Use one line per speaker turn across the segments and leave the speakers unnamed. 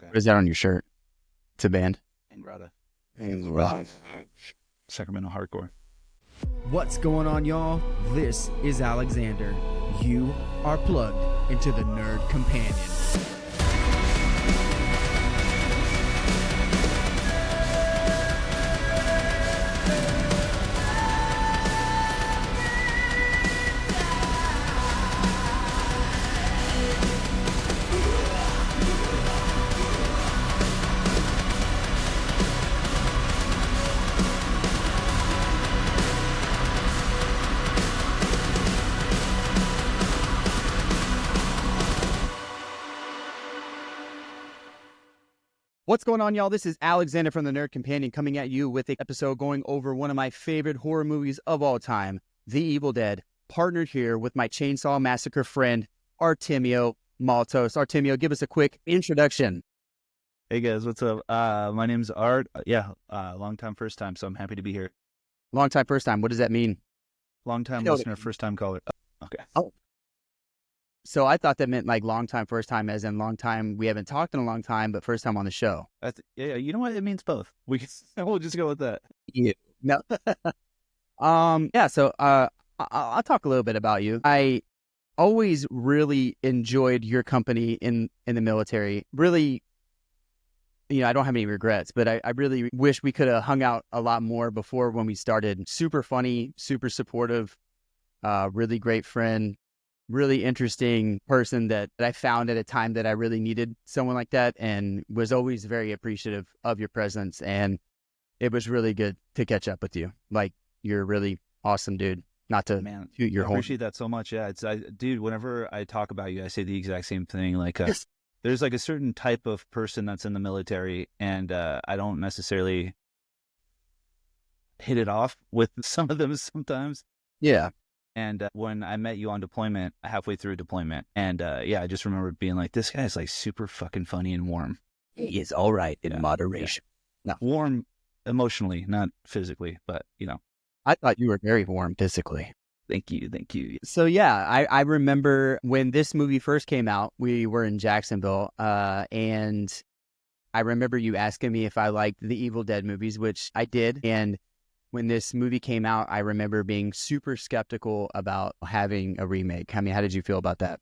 Okay.
What is that on your shirt? It's a band.
Ingrata.
Right.
Sacramento hardcore.
What's going on, y'all? This is Alexander. You are plugged into the Nerd Companion.
What's going on, y'all? This is Alexander from the Nerd Companion coming at you with an episode going over one of my favorite horror movies of all time, The Evil Dead, partnered here with my Chainsaw Massacre friend, Artemio Maltos. Artemio, give us a quick introduction.
Hey guys, what's up? My name's Art. Long time, first time, so I'm happy to be here.
Long time, first time. What does that mean?
Long time
know what
listener, first time caller. Okay.
So I thought that meant like long time, first time, as in long time we haven't talked in a long time, but first time on the show.
Yeah, you know what? It means both. We'll just go with that.
Yeah. No. I'll talk a little bit about you. I always really enjoyed your company in the military. Really, I don't have any regrets, but I really wish we could have hung out a lot more before when we started. Super funny, super supportive, really great friend, really interesting person that I found at a time that I really needed someone like that, and was always very appreciative of your presence. And it was really good to catch up with you. Like, you're a really awesome dude. Not to toot your
I
horn.
appreciate that so much. Yeah, dude, whenever I talk about you, I say the exact same thing. Like,
Yes.
there's like a certain type of person that's in the military, and I don't necessarily hit it off with some of them sometimes.
Yeah.
And when I met you on deployment, halfway through deployment, and I just remember being like, this guy's like super fucking funny and warm.
He is all right in moderation.
Yeah. No. Warm emotionally, not physically, but
I thought you were very warm physically.
Thank you.
So yeah, I remember when this movie first came out, we were in Jacksonville, and I remember you asking me if I liked the Evil Dead movies, which I did. And when this movie came out, I remember being super skeptical about having a remake. I mean, how did you feel about that?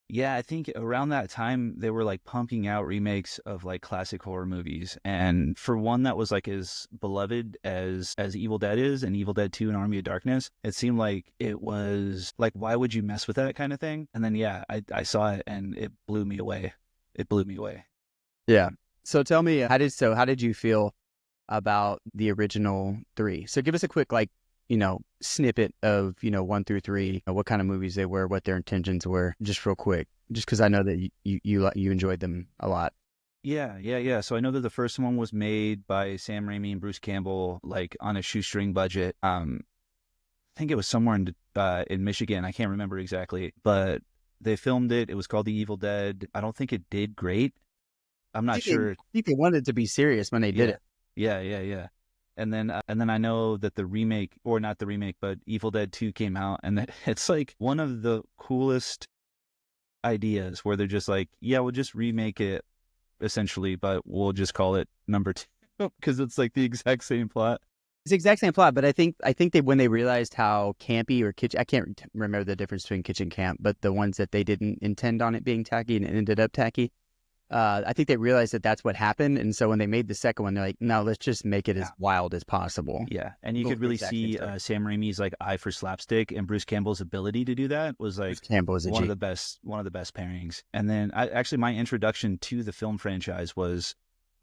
Yeah, I think around that time they were like pumping out remakes of like classic horror movies, and for one that was like as beloved as Evil Dead is, and Evil Dead 2 and Army of Darkness, it seemed like it was like, why would you mess with that kind of thing? And then I saw it and it blew me away.
Yeah. So tell me, how did you feel about the original three? So give us a quick snippet of 1 through 3, what kind of movies they were, what their intentions were, just real quick, just because I know that you enjoyed them a lot.
Yeah. So I know that the first one was made by Sam Raimi and Bruce Campbell, like on a shoestring budget. I think it was somewhere in Michigan. I can't remember exactly, but they filmed it. It was called The Evil Dead. I don't think it did great. I'm not sure.
I think they wanted to be serious when they did it.
Yeah. And then I know that the remake, or not the remake, but Evil Dead 2 came out, and that it's like one of the coolest ideas where they're just like, yeah, we'll just remake it essentially, but we'll just call it number 2 because it's like the exact same plot.
It's the exact same plot, but I think they, when they realized how campy or kitsch, I can't remember the difference between kitsch and camp, but the ones that they didn't intend on it being tacky and it ended up tacky, I think they realized that that's what happened. And so when they made the second one, they're like, no, let's just make it as wild as possible.
Yeah. And you could really see Sam Raimi's like eye for slapstick, and Bruce Campbell's ability to do that was like one of the best pairings. And then my introduction to the film franchise was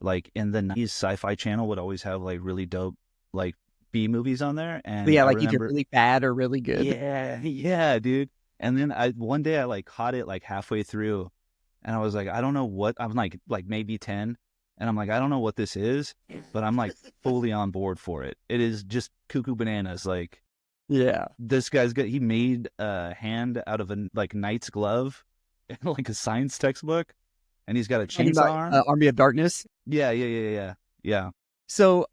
like in the 90s, Sci-Fi Channel would always have like really dope like B movies on there. And
yeah, like either really bad or really good.
Yeah, dude. And then one day I like caught it like halfway through, and I was like, I don't know what, I'm like maybe 10. And I'm like, I don't know what this is, but I'm like fully on board for it. It is just cuckoo bananas. Like,
yeah,
this he made a hand out of a like knight's glove in like a science textbook, and he's got a chainsaw arm.
Army of Darkness.
Yeah.
So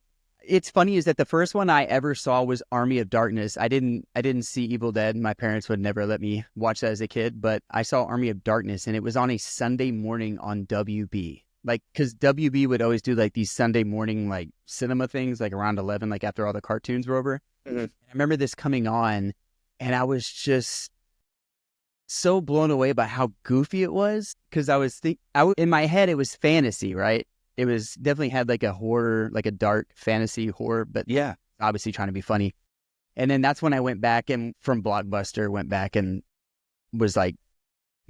it's funny is that the first one I ever saw was Army of Darkness. I didn't see Evil Dead. My parents would never let me watch that as a kid, but I saw Army of Darkness, and it was on a Sunday morning on WB. like, because WB would always do like these Sunday morning like cinema things, like around 11, like after all the cartoons were over. I remember this coming on, and I was just so blown away by how goofy it was, because I was in my head it was fantasy, right? It was definitely had like a horror, like a dark fantasy horror, but
Yeah.
obviously trying to be funny. And then that's when I went back and from Blockbuster went back and was like,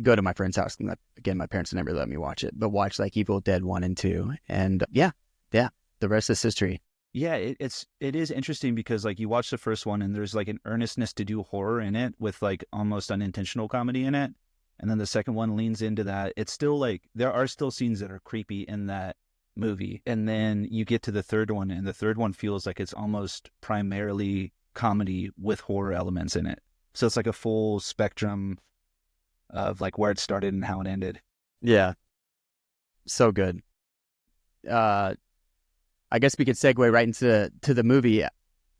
go to my friend's house. And again, my parents never let me watch it, but watch like Evil Dead 1 and 2. And yeah, the rest is history.
Yeah, it is interesting because like you watch the first one and there's like an earnestness to do horror in it with like almost unintentional comedy in it. And then the second one leans into that. It's still like there are still scenes that are creepy in that movie. And then you get to the third one, and the third one feels like it's almost primarily comedy with horror elements in it. So it's like a full spectrum of like where it started and how it ended.
Yeah. So good. I guess we could segue right into the movie.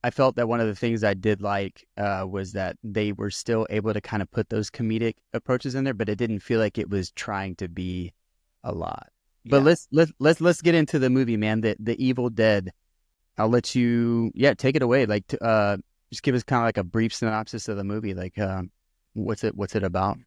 I felt that one of the things I did like was that they were still able to kind of put those comedic approaches in there, but it didn't feel like it was trying to be a lot. But let's get into the movie, man. The Evil Dead. I'll let you take it away. Like just give us kind of like a brief synopsis of the movie. Like what's it about?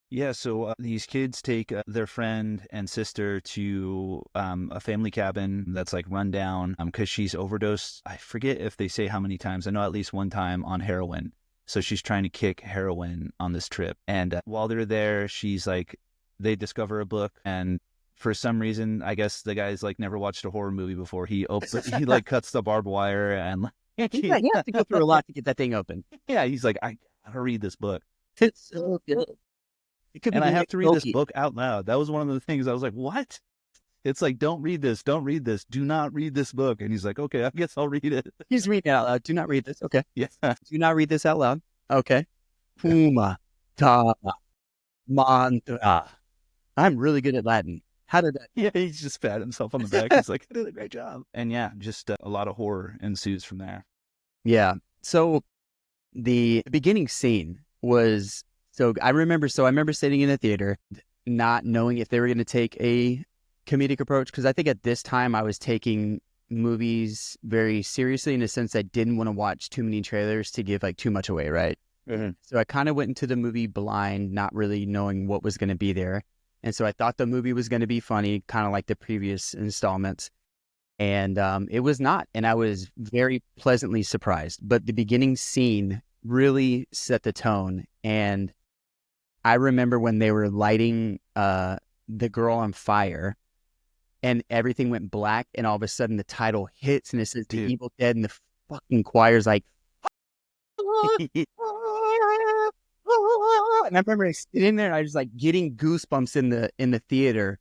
Yeah, so these kids take their friend and sister to a family cabin that's like run down because she's overdosed. I forget if they say how many times. I know at least one time on heroin. So she's trying to kick heroin on this trip. And while they're there, she's like, they discover a book. And for some reason, I guess the guy's like never watched a horror movie before. He like cuts the barbed wire and
you have to go through a lot to get that thing open.
Yeah, he's like, I gotta read this book.
It's so good.
And I have to read this book out loud. That was one of the things I was like, what? It's like, don't read this. Do not read this book. And he's like, okay, I guess I'll read it.
He's reading it out loud. Do not read this. Okay.
Yeah.
Do not read this out loud. Okay. Puma ta mantra. I'm really good at Latin. How did that?
Yeah, he's just pat himself on the back. He's like, I did a great job. And yeah, just a lot of horror ensues from there.
Yeah. So the beginning scene was... So I remember sitting in the theater, not knowing if they were going to take a comedic approach, because I think at this time I was taking movies very seriously in the sense I didn't want to watch too many trailers to give like too much away, right? Mm-hmm. So I kind of went into the movie blind, not really knowing what was going to be there. And so I thought the movie was going to be funny, kind of like the previous installments. And it was not. And I was very pleasantly surprised. But the beginning scene really set the tone. And I remember when they were lighting the girl on fire and everything went black, and all of a sudden the title hits and it says The Evil Dead, and the fucking choir's like, and I remember sitting there and I was like getting goosebumps in the theater,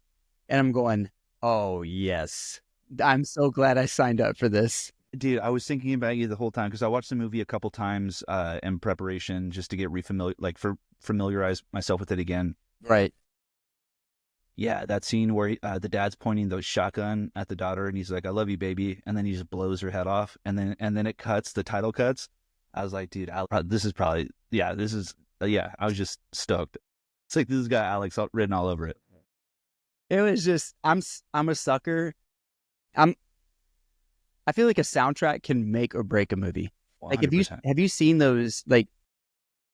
and I'm going, oh yes, I'm so glad I signed up for this.
Dude, I was thinking about you the whole time because I watched the movie a couple times in preparation just to get familiarize myself with it again.
Right.
Yeah, that scene where the dad's pointing the shotgun at the daughter and he's like, "I love you, baby," and then he just blows her head off, and then it cuts. The title cuts. I was like, dude, this is probably I was just stoked. It's like this has got Alex written all over it.
It was just I'm a sucker. I feel like a soundtrack can make or break a movie. 100%. Like have you seen those? Like,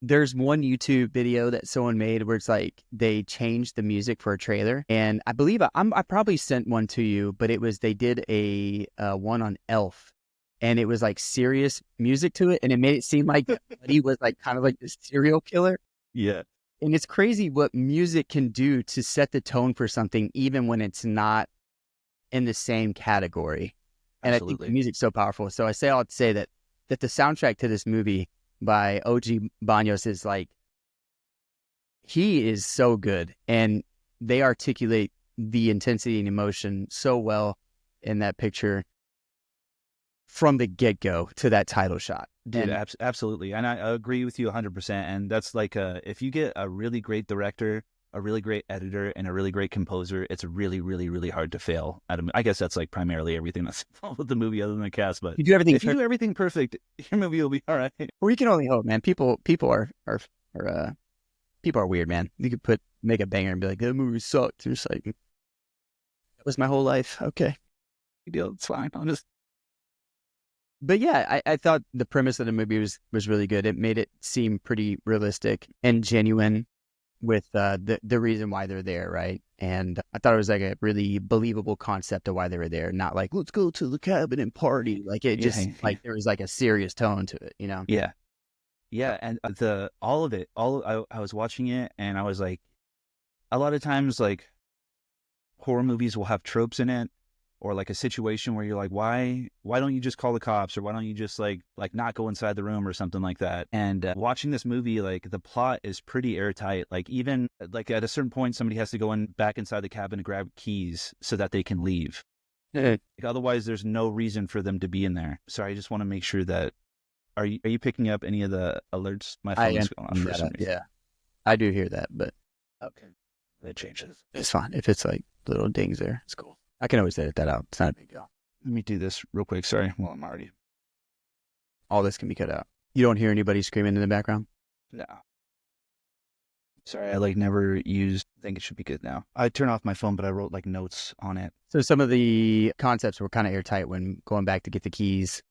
there's one YouTube video that someone made where it's like they changed the music for a trailer, and I believe I probably sent one to you, but they did a one on Elf, and it was like serious music to it, and it made it seem like he was like kind of like this serial killer.
Yeah,
and it's crazy what music can do to set the tone for something, even when it's not in the same category. And absolutely. I think the music's so powerful. So I say all to say that the soundtrack to this movie by OG Banos is like, he is so good. And they articulate the intensity and emotion so well in that picture from the get-go to that title shot.
Dude, absolutely. And I agree with you 100%. And that's like, if you get a really great director, a really great editor, and a really great composer, it's really, really, really hard to fail at I guess that's like primarily everything that's involved with the movie other than the cast. But
if you
do everything perfect, your movie will be all right.
Well, you can only hope, man. People are weird, man. You could make a banger and be like, that movie sucked. It's like, That was my whole life. Okay.
Big deal. It's fine. I'll just.
But yeah, I thought the premise of the movie was really good. It made it seem pretty realistic and genuine with the reason why they're there, right? And I thought it was like a really believable concept of why they were there, not like let's go to the cabin and party. Like it just like there was like a serious tone to it, you know?
Yeah. Yeah, and all of it, I was watching it and I was like, a lot of times like horror movies will have tropes in it, or like a situation where you're like, why don't you just call the cops, or why don't you just like not go inside the room or something like that. And watching this movie, like the plot is pretty airtight. Like even like at a certain point, somebody has to go back inside the cabin to grab keys so that they can leave. Like, otherwise, there's no reason for them to be in there. So I just want to make sure that. Are you picking up any of the alerts? My phone is going off for some reason.
Yeah, I do hear that, but
okay, that changes.
It's fine if it's like little dings there. It's cool. I can always edit that out. It's not a big deal.
Let me do this real quick. Sorry. Well, I'm already.
All this can be cut out. You don't hear anybody screaming in the background?
No. Sorry, I like never used. I think it should be good now. I turned off my phone, but I wrote like notes on it.
So some of the concepts were kind of airtight when going back to get the keys.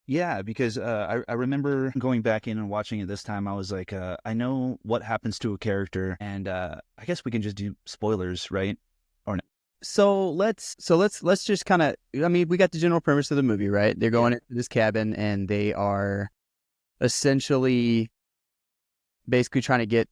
Yeah, because I remember going back in and watching it this time. I was like, I know what happens to a character, and I guess we can just do spoilers, right? Or no?
So let's just kind of. I mean, we got the general premise of the movie, right? They're going into this cabin, and they are essentially basically trying to get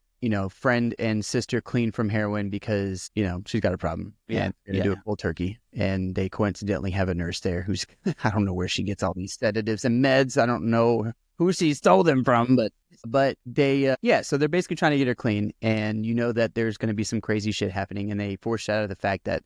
friend and sister clean from heroin because she's got a problem.
Yeah,
and they're gonna do it cold turkey. And they coincidentally have a nurse there who's I don't know where she gets all these sedatives and meds. I don't know who she stole them from, but they so they're basically trying to get her clean, and that there's going to be some crazy shit happening, and they foreshadow the fact that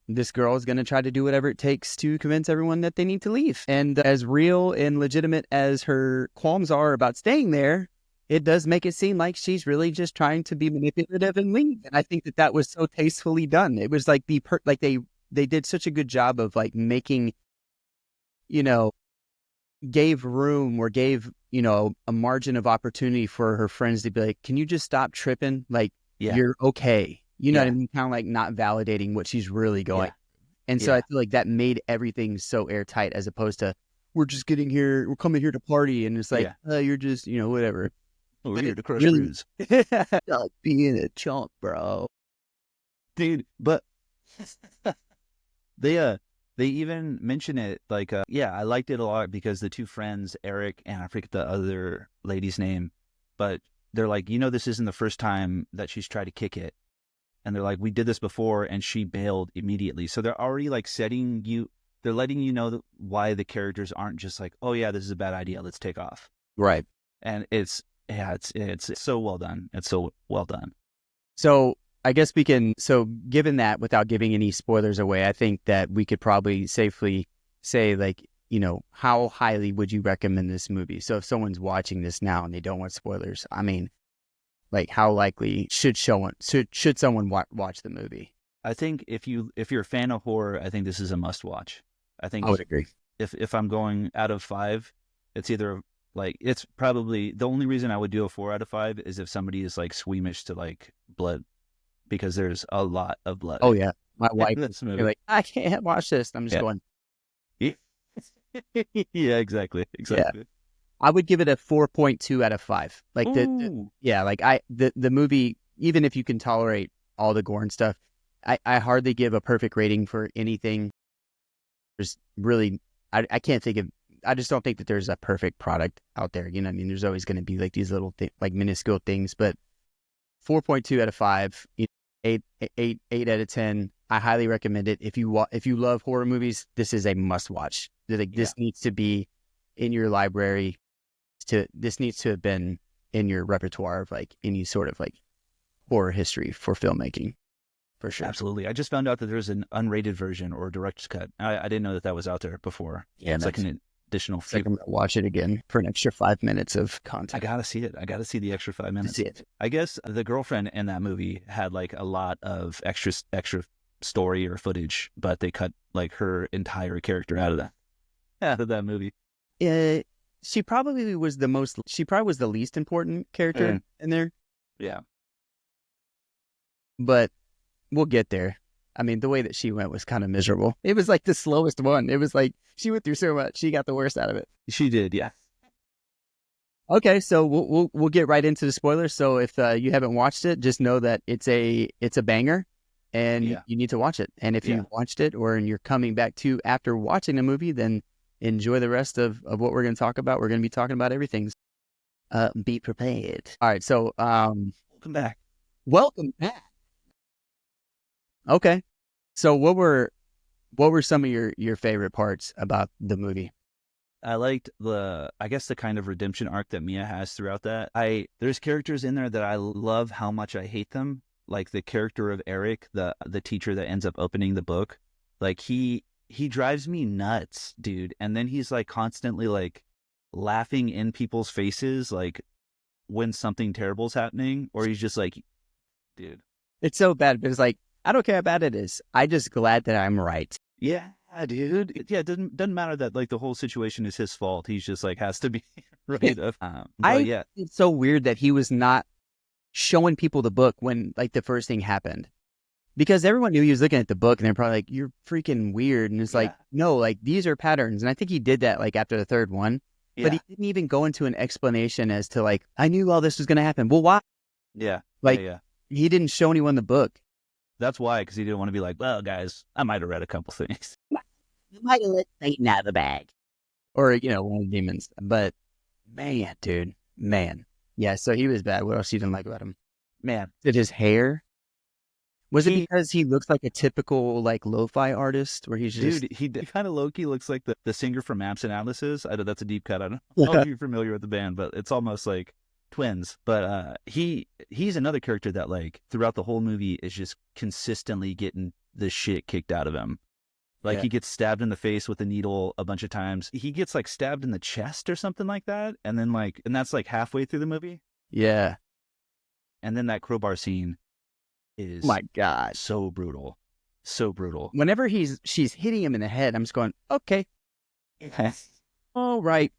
this girl is going to try to do whatever it takes to convince everyone that they need to leave. And as real and legitimate as her qualms are about staying there, it does make it seem like she's really just trying to be manipulative and leave. And I think that was so tastefully done. It was like they did such a good job of like making, gave room or gave, a margin of opportunity for her friends to be like, can you just stop tripping? Like, you're okay. You know what I mean? Kind of like not validating what she's really going. And so I feel like that made everything so airtight as opposed to, we're just getting here, we're coming here to party. And it's like, you're just, whatever.
We're here to crush crews.
Stop being a chump, bro.
Dude, but they even mention it like, I liked it a lot because the two friends, Eric and I forget the other lady's name, but they're like, this isn't the first time that she's tried to kick it. And they're like, we did this before and she bailed immediately. So they're already like they're letting you know why the characters aren't just like, oh yeah, this is a bad idea, let's take off.
Right.
And it's so well done. It's so well done.
So I guess given that, without giving any spoilers away, I think that we could probably safely say like, how highly would you recommend this movie? So if someone's watching this now and they don't want spoilers, I mean, like how likely should someone watch the movie?
I think if you're a fan of horror, I think this is a must watch. I think
I would agree.
If I'm going out of 5, it's either like, it's probably the only reason I would do a 4 out of 5 is if somebody is like squeamish to like blood, because there's a lot of blood.
Oh yeah, my wife is like, I can't watch this. I'm just going.
Yeah, exactly.
Yeah. I would give it a 4.2 out of 5. Like the movie, even if you can tolerate all the gore and stuff, I hardly give a perfect rating for anything. There's really, I can't think of. I just don't think that there's a perfect product out there. You know what I mean? There's always going to be like these little like minuscule things, but 4.2 out of 5, 8 out of 10. I highly recommend it. If you love horror movies, this is a must watch. This needs to be in your library. This needs to have been in your repertoire of like any sort of like horror history for filmmaking, for sure.
Absolutely. I just found out that there's an unrated version or a director's cut. I didn't know that was out there before.
Yeah,
it's like an additional.
It's like I'm gonna watch it again for an extra 5 minutes of content.
I gotta see it. I gotta see the extra 5 minutes.
See it.
I guess the girlfriend in that movie had like a lot of extra story or footage, but they cut like her entire character out of that movie.
She probably was the least important character in there.
Yeah.
But we'll get there. I mean, the way that she went was kind of miserable. It was like the slowest one. It was like she went through so much. She got the worst out of it.
She did, yeah.
Okay, so we'll get right into the spoilers. So if you haven't watched it, just know that it's a banger, and you need to watch it. And if you watched it or you're coming back to after watching the movie, then enjoy the rest of what we're going to talk about. We're going to be talking about everything. Be prepared. All right, so
Welcome back.
Welcome back. Okay, so what were some of your favorite parts about the movie?
I liked the kind of redemption arc that Mia has throughout that. There's characters in there that I love how much I hate them. Like the character of Eric, the teacher that ends up opening the book. Like he drives me nuts, dude. And then he's like constantly like laughing in people's faces, like when something terrible's happening, or he's just like, dude.
It's so bad, but it's like, I don't care how bad it is. I'm just glad that I'm right.
Yeah, dude. Yeah, it doesn't matter that like the whole situation is his fault. He's just like has to be right.
It's so weird that he was not showing people the book when like the first thing happened, because everyone knew he was looking at the book, and they're probably like, "You're freaking weird." And it's like, no, like these are patterns. And I think he did that like after the third one, but he didn't even go into an explanation as to like, I knew all this was going to happen. Well, why?
Yeah,
like he didn't show anyone the book.
That's why, because he didn't want to be like, well, guys, I might have read a couple things.
You might have let Satan out of the bag. Or, one of the demons. But, man, dude. Man. Yeah, so he was bad. What else you didn't like about him?
Man.
Did his hair? Was it because he looks like a typical, like, lo-fi artist? Where he's just...
Dude, he kind of low-key looks like the singer from Maps and Atlases. I know that's a deep cut. I don't know if you're familiar with the band, but it's almost like twins. But he's another character that like throughout the whole movie is just consistently getting the shit kicked out of him. Like he gets stabbed in the face with a needle a bunch of times. He gets like stabbed in the chest or something like that, and then and that's like halfway through the movie.
Yeah. And
then that crowbar scene is,
my God,
so brutal. So brutal.
Whenever she's hitting him in the head, I'm just going, okay. All right.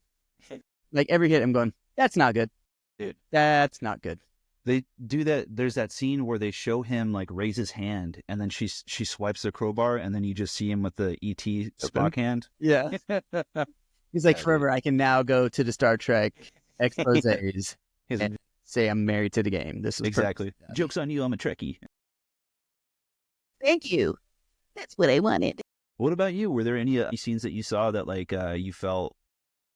Like every hit I'm going, that's not good. Dude, that's not good.
They do that. There's that scene where they show him like raise his hand, and then she swipes the crowbar, and then you just see him with the ET Spock hand.
Yeah. He's like, forever, I can now go to the Star Trek exposés and say I'm married to the game. This is
exactly. Joke's on you, I'm a Trekkie.
Thank you. That's what I wanted.
What about you? Were there any scenes that you saw that like you felt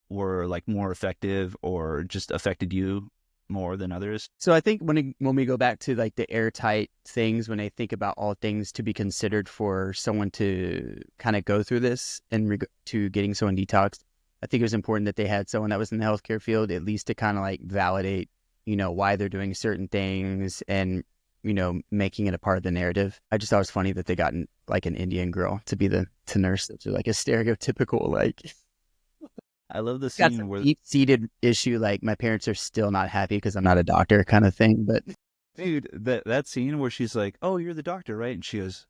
were like more effective or just affected you more than others?
So I think when we go back to like the airtight things, when I think about all things to be considered for someone to kind of go through this and to getting someone detoxed, I think it was important that they had someone that was in the healthcare field, at least to kind of like validate, why they're doing certain things and, making it a part of the narrative. I just thought it was funny that they got like an Indian girl to be to nurse, to like a stereotypical like...
I love the scene where
deep-seated issue, like my parents are still not happy because I'm not a doctor kind of thing. But
dude, that scene where she's like, "Oh, you're the doctor, right?" And she goes,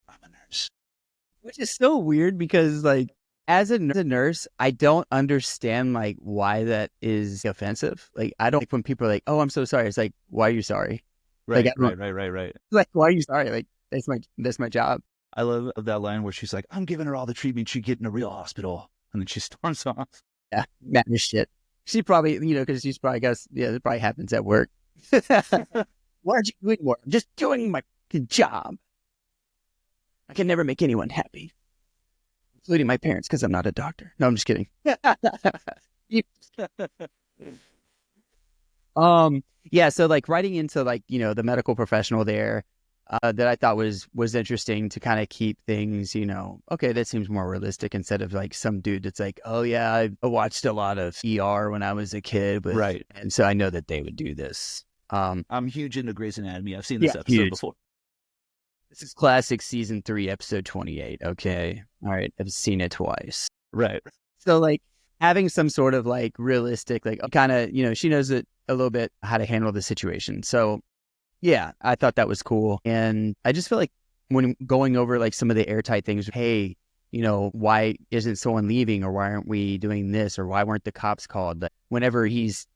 "I'm a nurse,"
which is so weird because, like, as a nurse, I don't understand like why that is offensive. Like, I don't like when people are like, "Oh, I'm so sorry." It's like, why are you sorry?
Right,
like,
right.
Like, why are you sorry? Like, that's my job.
I love that line where she's like, "I'm giving her all the treatment she'd get in a real hospital." And then she storms off.
Yeah, mad as shit. She probably, because she's probably it probably happens at work. Why aren't you doing more? I'm just doing my job. I can never make anyone happy, including my parents, because I'm not a doctor. No, I'm just kidding. Yeah, so like writing into like, the medical professional there, that I thought was interesting to kind of keep things, okay, that seems more realistic instead of like some dude that's like, oh yeah, I watched a lot of ER when I was a kid,
right?
And so I know that they would do this.
I'm huge into Grey's Anatomy. I've seen this episode before.
This is classic season 3, episode 28. Okay, all right, I've seen it twice.
Right.
So like having some sort of like realistic, like kind of, she knows it a little bit how to handle the situation. So yeah, I thought that was cool. And I just feel like when going over like some of the airtight things, hey, why isn't someone leaving, or why aren't we doing this, or why weren't the cops called? Whenever he's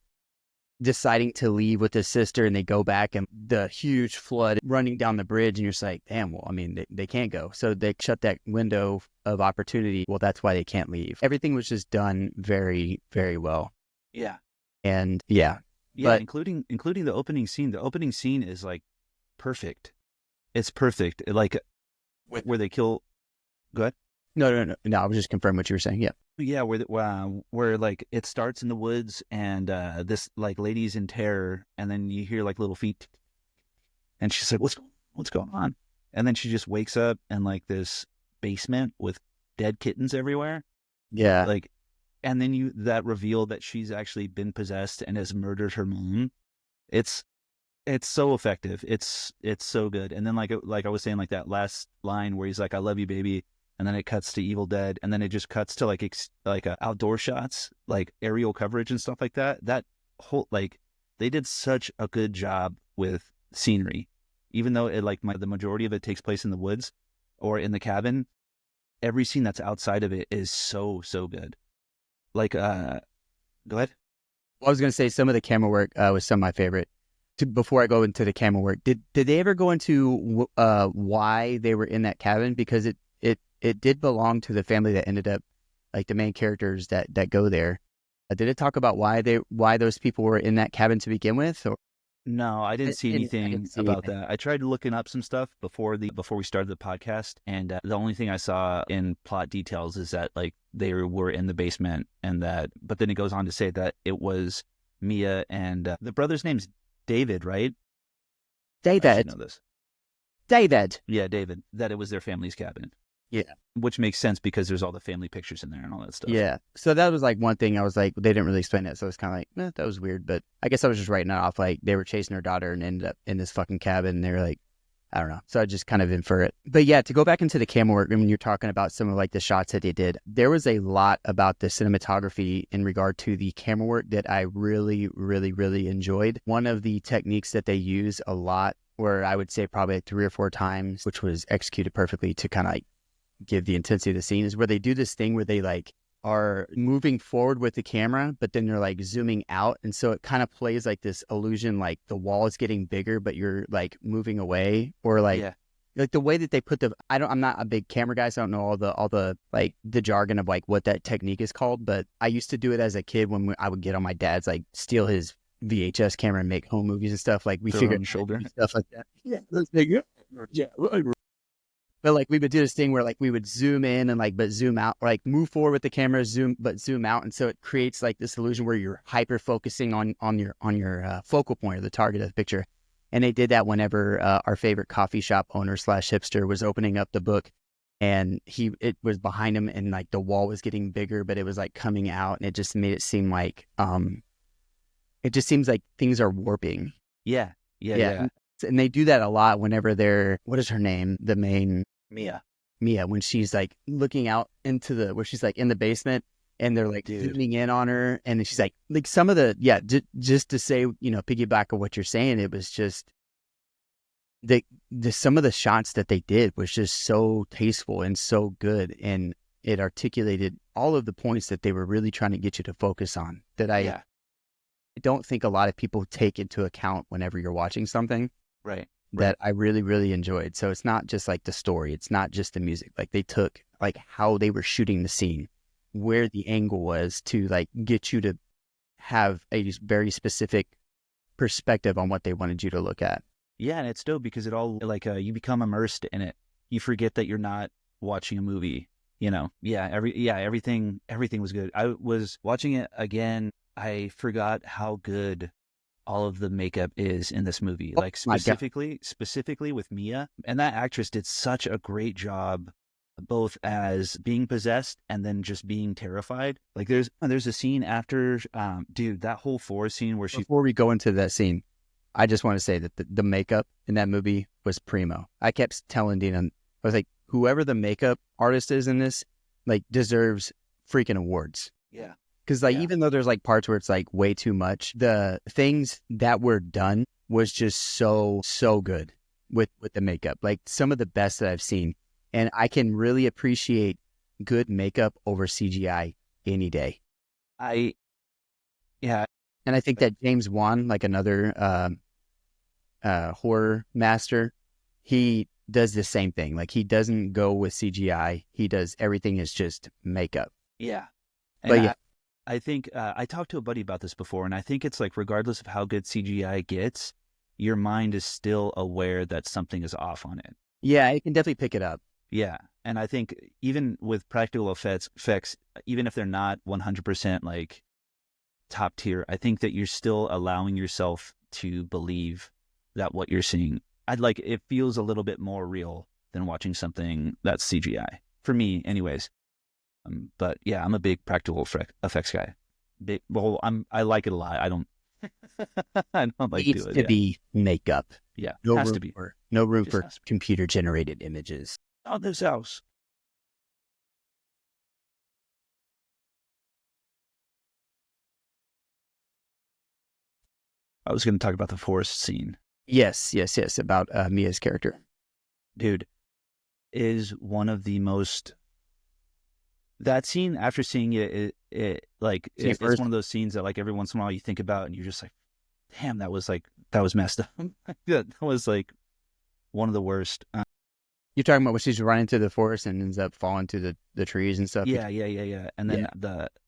deciding to leave with his sister, and they go back, and the huge flood running down the bridge, and you're just like, damn, well, I mean, they can't go. So they shut that window of opportunity. Well, that's why they can't leave. Everything was just done very, very well.
Yeah.
And yeah.
Yeah,
But
including the opening scene. The opening scene is like perfect. It's perfect. Like where they kill. Go ahead.
no. I was just confirming what you were saying. Yeah.
Yeah, where like it starts in the woods and this like lady's in terror, and then you hear like little feet, and she's like, "What's going on?" And then she just wakes up in like this basement with dead kittens everywhere.
Yeah.
Like, and then that reveal that she's actually been possessed and has murdered her mom. It's so effective. It's so good. And then like I was saying, like that last line where he's like, "I love you, baby," and then it cuts to Evil Dead, and then it just cuts to like outdoor shots, like aerial coverage and stuff like that. That whole like they did such a good job with scenery, even though the majority of it takes place in the woods or in the cabin. Every scene that's outside of it is so good. Like go ahead.
Well, I was going to say some of the camera work was some of my favorite. Before I go into the camera work, did they ever go into why they were in that cabin? Because it did belong to the family that ended up, like the main characters that go there. Did it talk about why those people were in that cabin to begin with? Or
No, I didn't see
I
anything
didn't see
about
anything.
that. I tried looking up some stuff before we started the podcast, and the only thing I saw in plot details is that like they were in the basement, and but then it goes on to say that it was Mia and the brother's name's David, right? I should know this.
David.
Yeah, David. That it was their family's cabin.
Yeah.
Which makes sense because there's all the family pictures in there and all that stuff.
Yeah. So that was like one thing I was like, they didn't really explain it. So it's kind of like, that was weird. But I guess I was just writing it off. Like they were chasing her daughter and ended up in this fucking cabin. And they were like, I don't know. So I just kind of infer it. But yeah, to go back into the camera work, when you're talking about some of like the shots that they did, there was a lot about the cinematography in regard to the camera work that I really, really, really enjoyed. One of the techniques that they use a lot, where I would say probably like 3 or 4 times, which was executed perfectly to kind of like give the intensity of the scene, is where they do this thing where they like are moving forward with the camera, but then they're like zooming out. And so it kind of plays like this illusion, like the wall is getting bigger, but you're like moving away, or like,
Yeah.
like the way that they put I'm not a big camera guy, so I don't know all the like the jargon of like what that technique is called, but I used to do it as a kid when I would get on my dad's, like steal his VHS camera and make home movies and stuff. Like we
Throw it
figured
on the shoulder.
stuff like that. Yeah. Yeah. But like we would do this thing where like we would zoom in and like but zoom out, or like move forward with the camera, zoom out, and so it creates like this illusion where you're hyper focusing on your focal point or the target of the picture. And they did that whenever our favorite coffee shop owner / hipster was opening up the book, and it was behind him, and like the wall was getting bigger, but it was like coming out, and it just made it seem like it just seems like things are warping.
Yeah.
And they do that a lot whenever they're, what is her name? The main
Mia,
when she's like looking out into where she's like in the basement, and they're like zooming in on her, and then she's like some of the, just to say, piggyback of what you're saying, it was just some of the shots that they did was just so tasteful and so good, and it articulated all of the points that they were really trying to get you to focus on, that I don't think a lot of people take into account whenever you're watching something.
Right.
That I really, really enjoyed. So it's not just like the story. It's not just the music. Like they took like how they were shooting the scene, where the angle was to like get you to have a very specific perspective on what they wanted you to look at.
Yeah, and it's dope because it all like you become immersed in it. You forget that you're not watching a movie. Everything was good. I was watching it again. I forgot how good all of the makeup is in this movie. Like specifically with Mia, and that actress did such a great job, both as being possessed and then just being terrified. Like there's a scene after, dude, that whole forest scene where
Before we go into that scene, I just want to say that the makeup in that movie was primo. I kept telling Dina, I was like, whoever the makeup artist is in this, like, deserves freaking awards.
Yeah.
Because even though there's like parts where it's like way too much, the things that were done was just so good with the makeup. Like some of the best that I've seen. And I can really appreciate good makeup over CGI any day. And I think that James Wan, like another horror master, he does the same thing. Like he doesn't go with CGI. He does everything is just makeup.
Yeah.
But
And
yeah,
I think I talked to a buddy about this before, and I think it's like regardless of how good CGI gets, your mind is still aware that something is off on it.
yeah, it can definitely pick it up.
Yeah. And I think even with practical effects, even if they're not 100% like top tier, I think that you're still allowing yourself to believe that what you're seeing, I'd like it feels a little bit more real than watching something that's CGI for me, anyways. But yeah, I'm a big practical effects guy. I like it a lot. I don't like
Needs
do it.
to be makeup.
Yeah,
No
has
room
to be.
for no room
Just
for
has to be.
computer generated images.
On this house. I was going to talk about the forest scene.
Yes, about Mia's character.
Dude, is one of the most. That scene, after seeing it's one of those scenes that like every once in a while you think about and you're just like, damn, that was messed up. Yeah, that was like one of the worst.
You're talking about when she's running through the forest and ends up falling to the trees and stuff.
Yeah. And then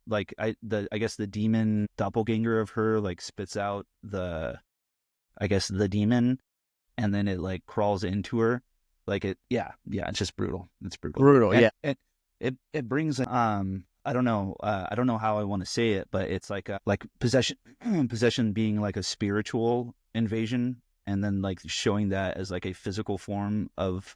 I guess the demon doppelganger of her like spits out the demon, and then it like crawls into her. Like it's just brutal. It's brutal.
Brutal,
and,
yeah.
It brings I don't know how I want to say it, but it's like possession being like a spiritual invasion, and then like showing that as like a physical form of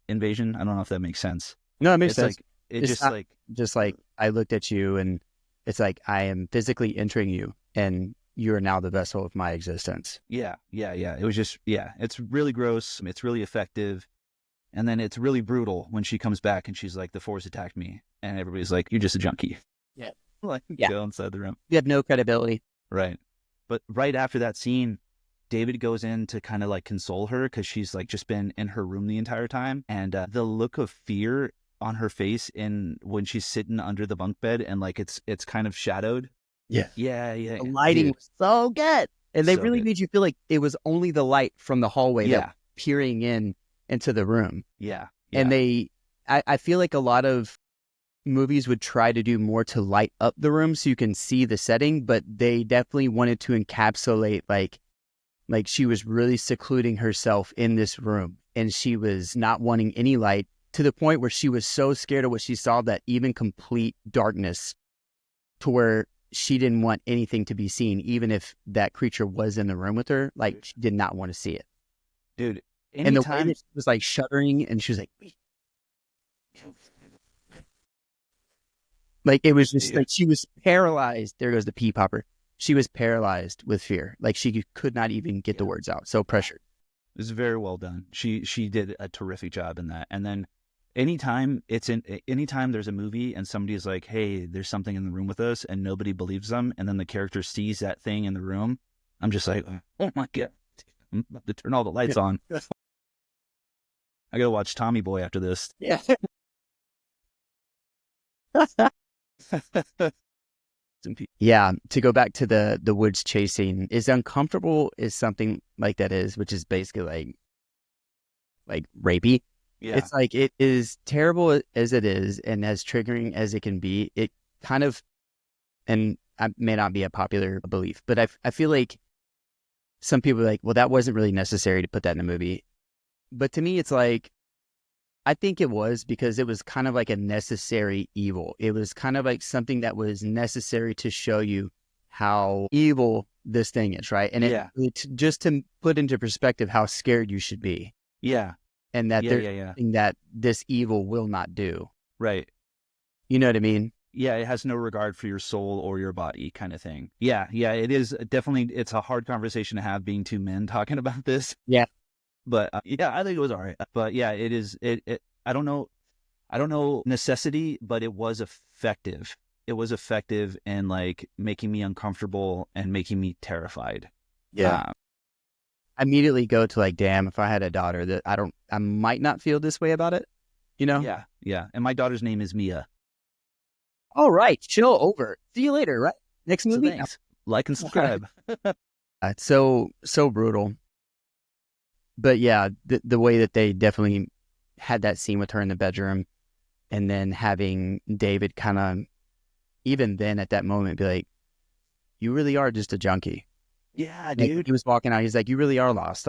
invasion. I don't know if that makes sense.
No, it makes
It's
sense.
like it
It's
just
not
like
just like I looked at you and it's like I am physically entering you and you are now the vessel of my existence.
yeah. It was just it's really gross. It's really effective. And then it's really brutal when she comes back and she's like, the force attacked me. And everybody's like, you're just a junkie.
Yeah.
Like,
Yeah.
go inside the room.
You have no credibility.
Right. But right after that scene, David goes in to kind of like console her because she's like just been in her room the entire time. And the look of fear on her face when she's sitting under the bunk bed and like it's kind of shadowed.
Yeah.
Yeah.
The lighting was so good. And they
So
really
good.
made you feel like it was only the light from the hallway
Yeah.
that was peering into the room.
Yeah.
And I feel like a lot of movies would try to do more to light up the room so you can see the setting, but they definitely wanted to encapsulate like she was really secluding herself in this room and she was not wanting any light to the point where she was so scared of what she saw that even complete darkness to where she didn't want anything to be seen, even if that creature was in the room with her, like she did not want to see it.
Dude.
And the way that she was like shuddering and she was like it was just like she was paralyzed. There goes the pea popper. She was paralyzed with fear. Like she could not even get the words out. So pressured.
It was very well done. She did a terrific job in that. And then anytime there's a movie and somebody's like, hey, there's something in the room with us, and nobody believes them, and then the character sees that thing in the room, I'm just like, oh my God, I'm about to turn all the lights on. I gotta watch Tommy Boy after this.
Yeah. Yeah. To go back to the woods chasing, as uncomfortable as something like that is, which is basically like rapey.
Yeah.
It's like it is terrible as it is and as triggering as it can be. It kind of, and it may not be a popular belief, but I feel like some people are like, well, that wasn't really necessary to put that in the movie. But to me, it's like, I think it was because it was kind of like a necessary evil. It was kind of like something that was necessary to show you how evil this thing is, right? And just to put into perspective how scared you should be.
Yeah.
And that there's something that this evil will not do.
Right.
You know what I mean?
Yeah, it has no regard for your soul or your body kind of thing. Yeah, it is definitely, it's a hard conversation to have being two men talking about this.
Yeah.
But I think it was all right. But yeah, it is, I don't know necessity, but it was effective. It was effective in like making me uncomfortable and making me terrified.
Yeah. I immediately go to like, damn, if I had a daughter that I might not feel this way about it, you know?
Yeah. And my daughter's name is Mia.
All right, chill over. See you later, right? Next
So
movie.
thanks. Like and subscribe.
It's so brutal. But yeah, the way that they definitely had that scene with her in the bedroom, and then having David kind of, even then at that moment, be like, "You really are just a junkie."
Yeah,
Like,
dude.
he was walking out, he's like, "You really are lost."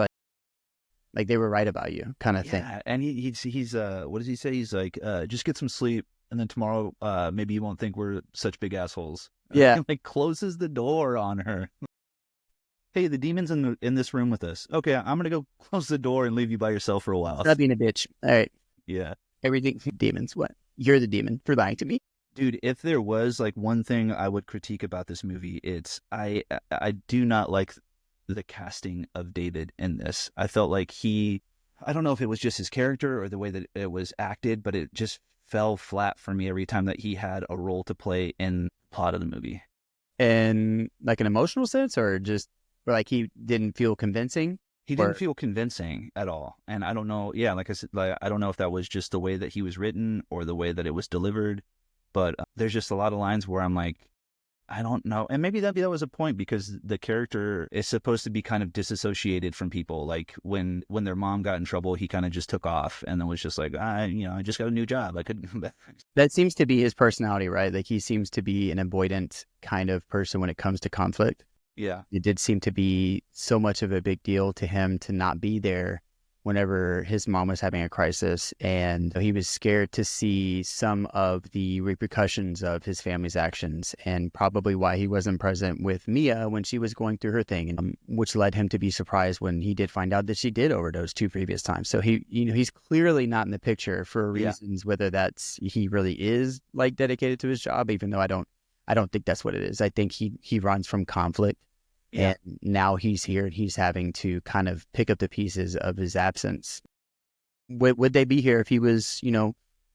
Like they were right about you, kind of thing.
Yeah, and he's what does he say? He's like, just get some sleep, and then tomorrow, maybe you won't think we're such big assholes.
Yeah.
He, like, closes the door on her. Hey, the demon's in this room with us. Okay, I'm gonna go close the door and leave you by yourself for a while.
Stop being a bitch. All right.
Yeah,
Everything demons. What? You're the demon for lying to me.
dude. If there was like one thing I would critique about this movie, it's I do not like the casting of David in this. I felt like I don't know if it was just his character or the way that it was acted, but it just fell flat for me every time that he had a role to play in the plot of the movie.
In like an emotional sense, or just or like he didn't feel convincing.
He didn't feel convincing at all. And I don't know, yeah, like I said, like, I don't know if that was just the way that he was written or the way that it was delivered, but there's just a lot of lines where I'm like, I don't know. And maybe that was a point, because the character is supposed to be kind of disassociated from people. Like when their mom got in trouble, he kind of just took off and then was just like, I just got a new job. I couldn't come back.
That seems to be his personality, right? Like he seems to be an avoidant kind of person when it comes to conflict.
Yeah.
It did seem to be so much of a big deal to him to not be there whenever his mom was having a crisis. And he was scared to see some of the repercussions of his family's actions, and probably why he wasn't present with Mia when she was going through her thing, which led him to be surprised when he did find out that she did overdose 2 previous times. So he's clearly not in the picture for reasons, whether that's he really is like dedicated to his job, even though I don't think that's what it is. I think he runs from conflict.
Yeah.
And now he's here and he's having to kind of pick up the pieces of his absence. Would they be here if he was,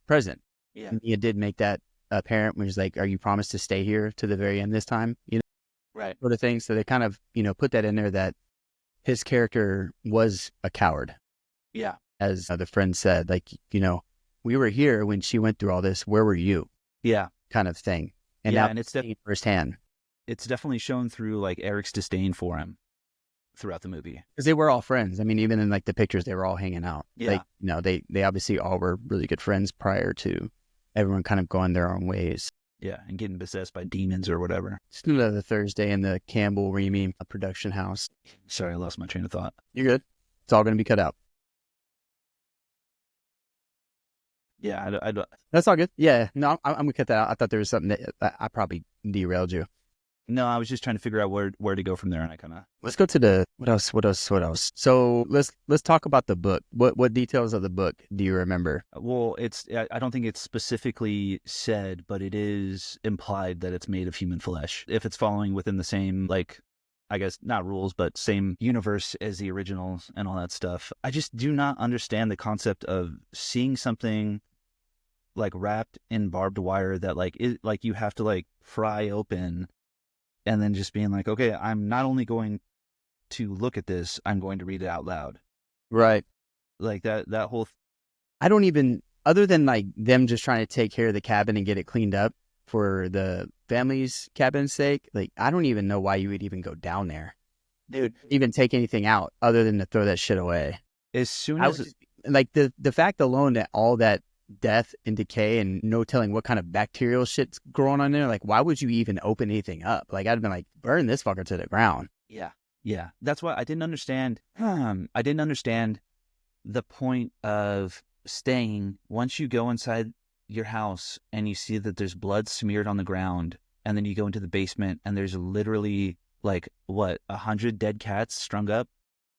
present?
Yeah.
And he did make that apparent when he's like, "Are you promised to stay here to the very end this time?"
Right.
Sort of thing. So they kind of, put that in there that his character was a coward.
Yeah.
As the friend said, like, we were here when she went through all this. Where were you?
Yeah.
Kind of thing. And
Yeah,
now
and it's
firsthand.
It's definitely shown through like Eric's disdain for him throughout the movie.
Because they were all friends. I mean, even in like the pictures, they were all hanging out.
Yeah.
Like, they obviously all were really good friends prior to everyone kind of going their own ways.
Yeah, and getting possessed by demons or whatever.
Just another Thursday in the Campbell Remy production house.
Sorry, I lost my train of thought.
You're good. It's all going to be cut out.
Yeah, I
That's all good. Yeah, no, I'm going to cut that out. I thought there was something that I probably derailed you.
No, I was just trying to figure out where to go from there, and I kind of...
Let's go to the what else? So let's talk about the book. What details of the book do you remember?
Well, I don't think it's specifically said, but it is implied that it's made of human flesh. If it's following within the same, like, I guess not rules, but same universe as the originals and all that stuff. I just do not understand the concept of seeing something like wrapped in barbed wire that like you have to like pry open. And then just being like, okay, I'm not only going to look at this, I'm going to read it out loud.
Right.
Like that whole...
I don't even, other than like them just trying to take care of the cabin and get it cleaned up for the family's cabin's sake, like I don't even know why you would even go down there.
Dude.
Even take anything out other than to throw that shit away.
As soon as...
like the fact alone that all that death and decay and no telling what kind of bacterial shit's growing on there, like why would you even open anything up? Like I'd have been like, burn this fucker to the ground.
Yeah, that's why I didn't understand the point of staying once you go inside your house and you see that there's blood smeared on the ground, and then you go into the basement and there's literally like 100 dead cats strung up.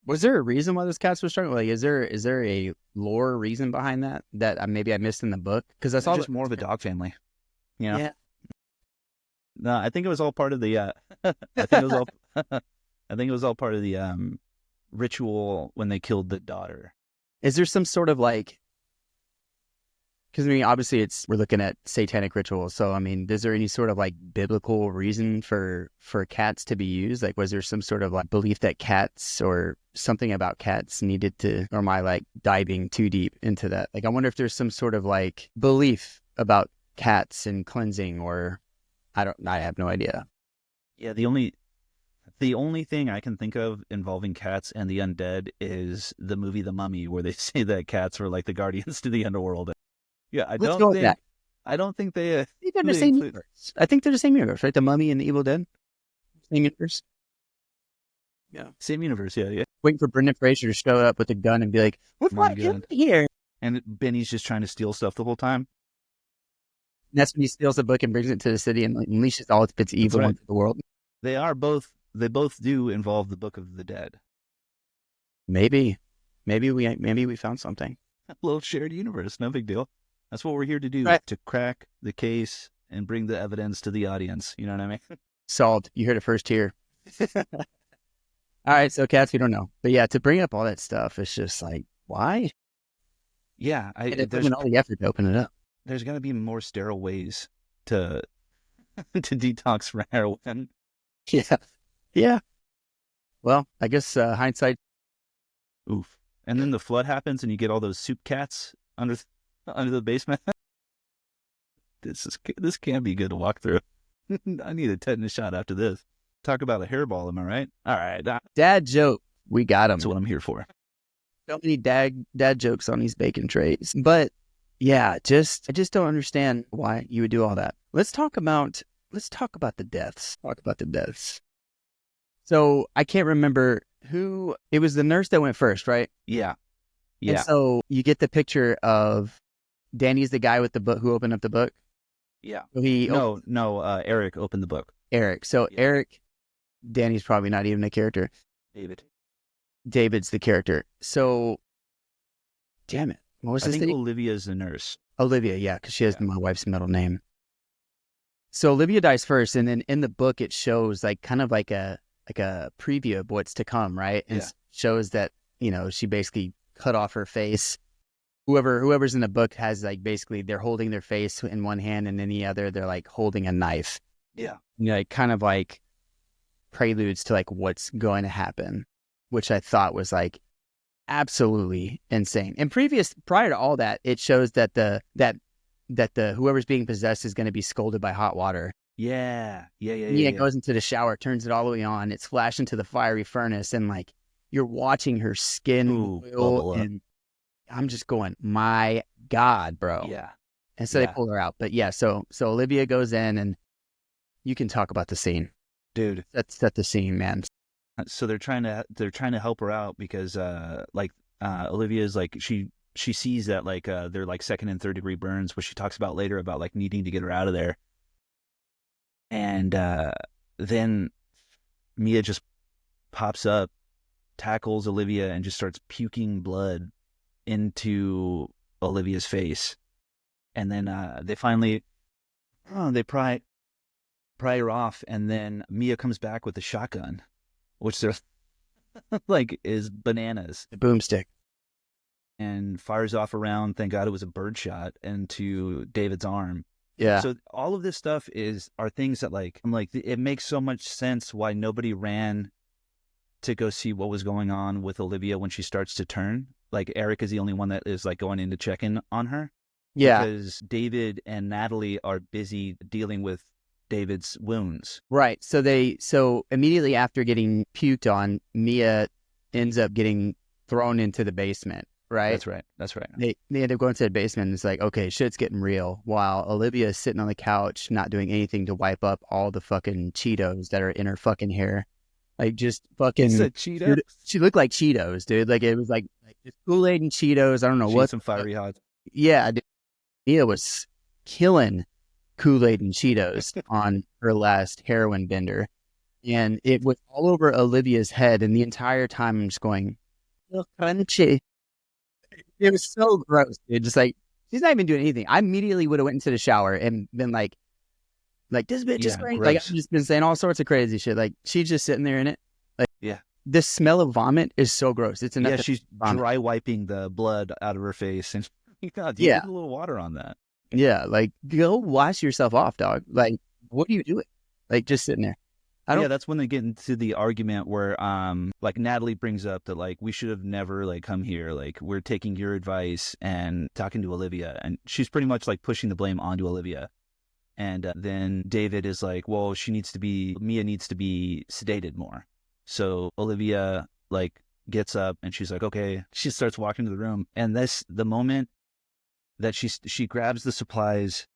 Was there a reason why those cats were struggling? Like, is there a lore reason behind that maybe I missed in the book? Because I saw
just more of a dog family,
Yeah.
No, I think it was all part of the. I think it was all. I think it was all part of the ritual when they killed the daughter.
Is there some sort of like? Because I mean, obviously, we're looking at satanic rituals. So I mean, is there any sort of like biblical reason for cats to be used? Like, was there some sort of like belief that cats or something about cats needed to? Or am I like diving too deep into that? Like, I wonder if there's some sort of like belief about cats and cleansing, or I have no idea.
Yeah, the only thing I can think of involving cats and the undead is the movie The Mummy, where they say that cats were like the guardians to the underworld. Yeah, I
Let's
don't
go with
think
that.
I don't think they
I think they're the
they
same
include.
universe. I think they're the same universe, right? The Mummy and the Evil Dead, same universe.
Yeah, same universe. Yeah, yeah.
Waiting for Brendan Fraser to show up with a gun and be like, "What's
My
what
God.
here?"
And Benny's just trying to steal stuff the whole time.
And that's when he steals the book and brings it to the city and like, unleashes all its evil
right.
into the world.
They both do involve the Book of the Dead.
Maybe we found something.
A little shared universe, no big deal. That's what we're here to do,
Right.
to crack the case and bring the evidence to the audience. You know what I mean?
Solved. You heard it first here. All right, so cats, we don't know, but yeah, to bring up all that stuff, it's just like, why?
Yeah,
And it took all the effort to open it up.
there's got to be more sterile ways to to detox from heroin.
Yeah, yeah. Well, I guess hindsight.
Oof. And then the flood happens, and you get all those soup cats under the basement. This can't be good to walk through. I need a tetanus shot after this. Talk about a hairball, am I right? All right,
Dad joke. We got him.
that's what I'm here for.
So many dad jokes on these bacon trays. But yeah, I just don't understand why you would do all that. Let's talk about the deaths. So I can't remember who it was. The nurse that went first, right?
Yeah,
And so you get the picture of Danny's the guy with the book who opened up the book.
yeah.
So
No. Eric opened the book.
Eric. So
Yeah.
Eric, Danny's probably not even a character.
David.
David's the character. So, damn it. What was
I
his
think
name?
Olivia's the nurse.
Olivia, yeah, because she has my wife's middle name. So Olivia dies first, and then in the book it shows like kind of like a preview of what's to come, right? And
Yeah.
shows that, she basically cut off her face. Whoever's in the book has like basically they're holding their face in one hand and in the other they're like holding a knife.
Yeah.
Like kind of like preludes to like what's going to happen, which I thought was like absolutely insane. And prior to all that, it shows that the whoever's being possessed is going to be scalded by hot water.
Yeah.
Mia goes into the shower, turns it all the way on. It's flashed into the fiery furnace, and like you're watching her skin
Ooh,
boil,
bubble up.
and I'm just going, my God, bro.
Yeah.
And so they pull her out. But yeah, so Olivia goes in, and you can talk about the scene.
Dude.
Set the scene, man.
So they're trying to help her out because Olivia's like she sees that like they're like second and third degree burns, which she talks about later about like needing to get her out of there. And then Mia just pops up, tackles Olivia, and just starts puking blood into Olivia's face. And then they finally they pry her off, and then Mia comes back with a shotgun, which they're like is bananas,
The boomstick.
and fires off around. Thank God it was a bird shot into David's arm.
Yeah.
So all of this stuff are things that like I'm like it makes so much sense why nobody ran to go see what was going on with Olivia when she starts to turn. Like Eric is the only one that is like going in to check in on her.
Yeah.
Because David and Natalie are busy dealing with David's wounds.
Right. So immediately after getting puked on, Mia ends up getting thrown into the basement. Right.
That's right.
They end up going to the basement, and it's like, okay, shit's getting real. While Olivia is sitting on the couch, not doing anything to wipe up all the fucking Cheetos that are in her fucking hair. Like just fucking.
It's a Cheeto.
She looked like Cheetos, dude. Like it was like just Kool-Aid and Cheetos. I don't know
She
what.
ate some fiery hot.
Yeah, dude. Mia was killing Kool-Aid and Cheetos on her last heroin bender, and it was all over Olivia's head. And the entire time, I'm just going, "Oh, crunchy." It was so gross, dude. Just like she's not even doing anything. I immediately would have went into the shower and been like this bitch is great. Like
gross.
I've just been saying all sorts of crazy shit. Like she's just sitting there in it. Like the smell of vomit is so gross. It's enough.
Yeah,
to
she's
vomit.
dry wiping the blood out of her face, and God, you get a little water on that.
Yeah, like go wash yourself off, dog. Like what are you doing? Like just sitting there.
Yeah, that's when they get into the argument where like Natalie brings up that like we should have never like come here, like we're taking your advice and talking to Olivia, and she's pretty much like pushing the blame onto Olivia. And then David is like, well, Mia needs to be sedated more. So Olivia like gets up and she's like, okay. She starts walking to the room. And the moment that she grabs the supplies,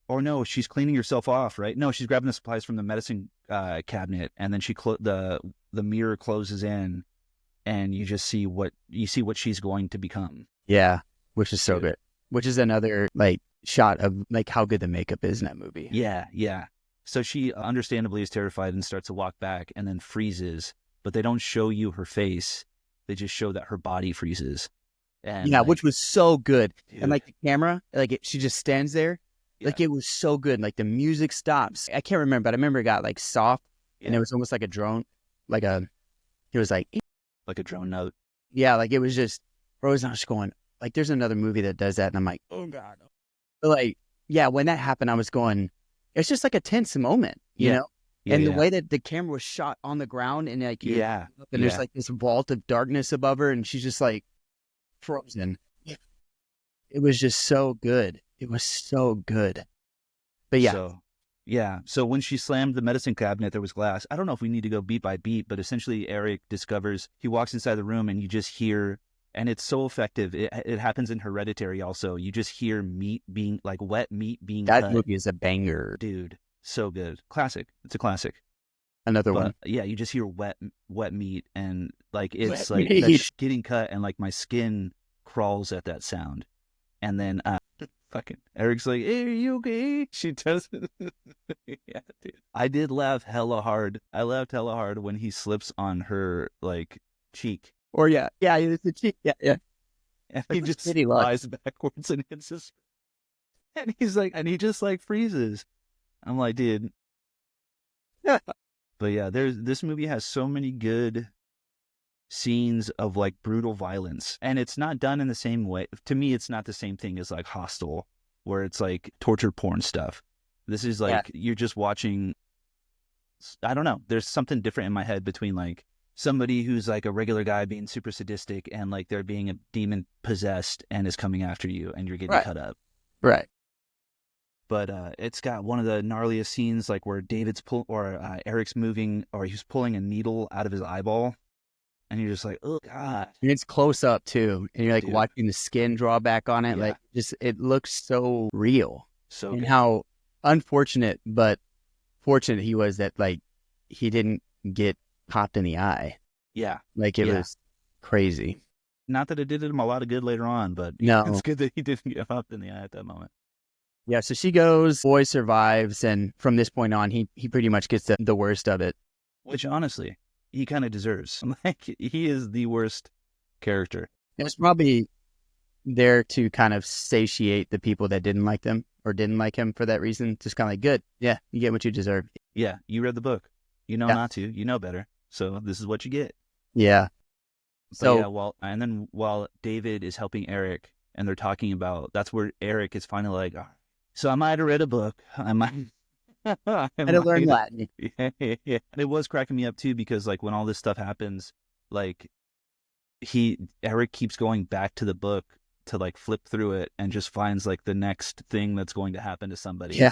or no, she's cleaning herself off, right? No, she's grabbing the supplies from the medicine cabinet, and then the mirror closes in, and you just see what she's going to become.
Yeah, which is so good. Which is another like shot of like how good the makeup is in that movie.
Yeah, yeah. So she understandably is terrified and starts to walk back, and then freezes. But they don't show you her face; they just show that her body freezes. And
yeah, which was so good.
Dude.
And like the camera, like she just stands there. Yeah. Like it was so good. Like the music stops. I can't remember, but I remember it got like soft, and it was almost like a drone, it was like
a drone note.
Yeah, like it was just. I was just going like, there's another movie that does that, and I'm like, oh god. But like, yeah, when that happened, I was going. It's just like a tense moment, you know. Yeah, and the way that the camera was shot on the ground, and like and there's like this vault of darkness above her, and she's just like frozen. It was just so good. It was so good. But yeah.
So when she slammed the medicine cabinet, there was glass. I don't know if we need to go beat by beat, but essentially Eric discovers, he walks inside the room and you just hear, and it's so effective. It happens in Hereditary also. You just hear meat being, like wet meat being cut.
That movie is a banger.
Dude, so good. Classic. It's a classic.
Another one.
Yeah, you just hear wet meat, and like it's wet like that's getting cut, and like my skin crawls at that sound. And then fucking Eric's like, hey, are you okay? She does it. Yeah, dude. I did laugh hella hard. I laughed hella hard when he slips on her like cheek.
Or it's the cheek. Yeah.
And like, he just flies backwards and hits his. And he just like freezes. I'm like, dude. Yeah. But yeah, this movie has so many good scenes of like brutal violence, and it's not done in the same way. To me, it's not the same thing as like Hostel, where it's like torture porn stuff. This is like you're just watching. I don't know. There's something different in my head between like somebody who's like a regular guy being super sadistic and like they're being a demon possessed and is coming after you and you're getting cut up.
Right.
But it's got one of the gnarliest scenes, like where Eric's moving, or he's pulling a needle out of his eyeball. And you're just like, oh, God.
And it's close up, too. And you're like watching the skin draw back on it. Yeah. Like, just, it looks so real.
So
and
good.
How unfortunate, but fortunate he was that, like, he didn't get popped in the eye.
Yeah.
Like, it was crazy.
Not that it did him a lot of good later on, but
no.
It's good that he didn't get popped in the eye at that moment.
Yeah, so she goes, boy survives, and from this point on, he pretty much gets the worst of it.
Which, honestly, he kind of deserves. Like, he is the worst character.
It was probably there to kind of satiate the people that didn't like them or didn't like him for that reason. Just kind of like, good. Yeah, you get what you deserve.
Yeah, you read the book. You know not to. You know better. So this is what you get.
Yeah.
While David is helping Eric and they're talking about, that's where Eric is finally like, oh, so I might have read a book. I might
have learned Latin.
Yeah. And it was cracking me up too, because like when all this stuff happens, like Eric keeps going back to the book to like flip through it and just finds like the next thing that's going to happen to somebody.
Yeah.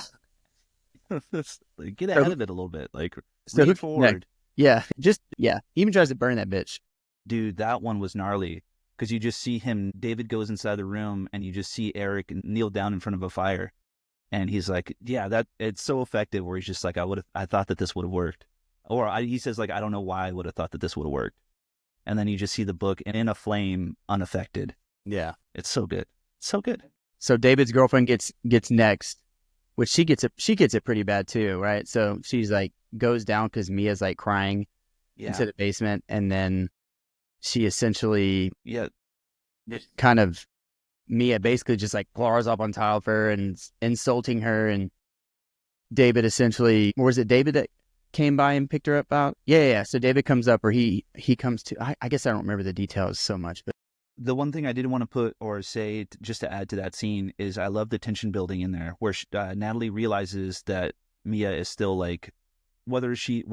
Like, get ahead of it a little bit. Like read forward.
Yeah. He even tries to burn that bitch.
Dude, that one was gnarly because you just see David goes inside the room and you just see Eric kneel down in front of a fire. And he's like, yeah, it's so effective, where he's just like, I thought that this would have worked. Or he says like, I don't know why I would have thought that this would have worked. And then you just see the book in a flame, unaffected.
Yeah.
It's so good. So good.
So David's girlfriend gets next, which she gets it pretty bad too, right? So she's like, goes down because Mia's like crying into the basement. And then she essentially kind of, Mia basically just like claws up on top of her and insulting her, and David essentially, or was it David that came by and picked her up out? Yeah. So David comes up, or he comes to, I guess I don't remember the details so much, but
the one thing I didn't want to put or say just to add to that scene is I love the tension building in there, where Natalie realizes that Mia is still like, whether she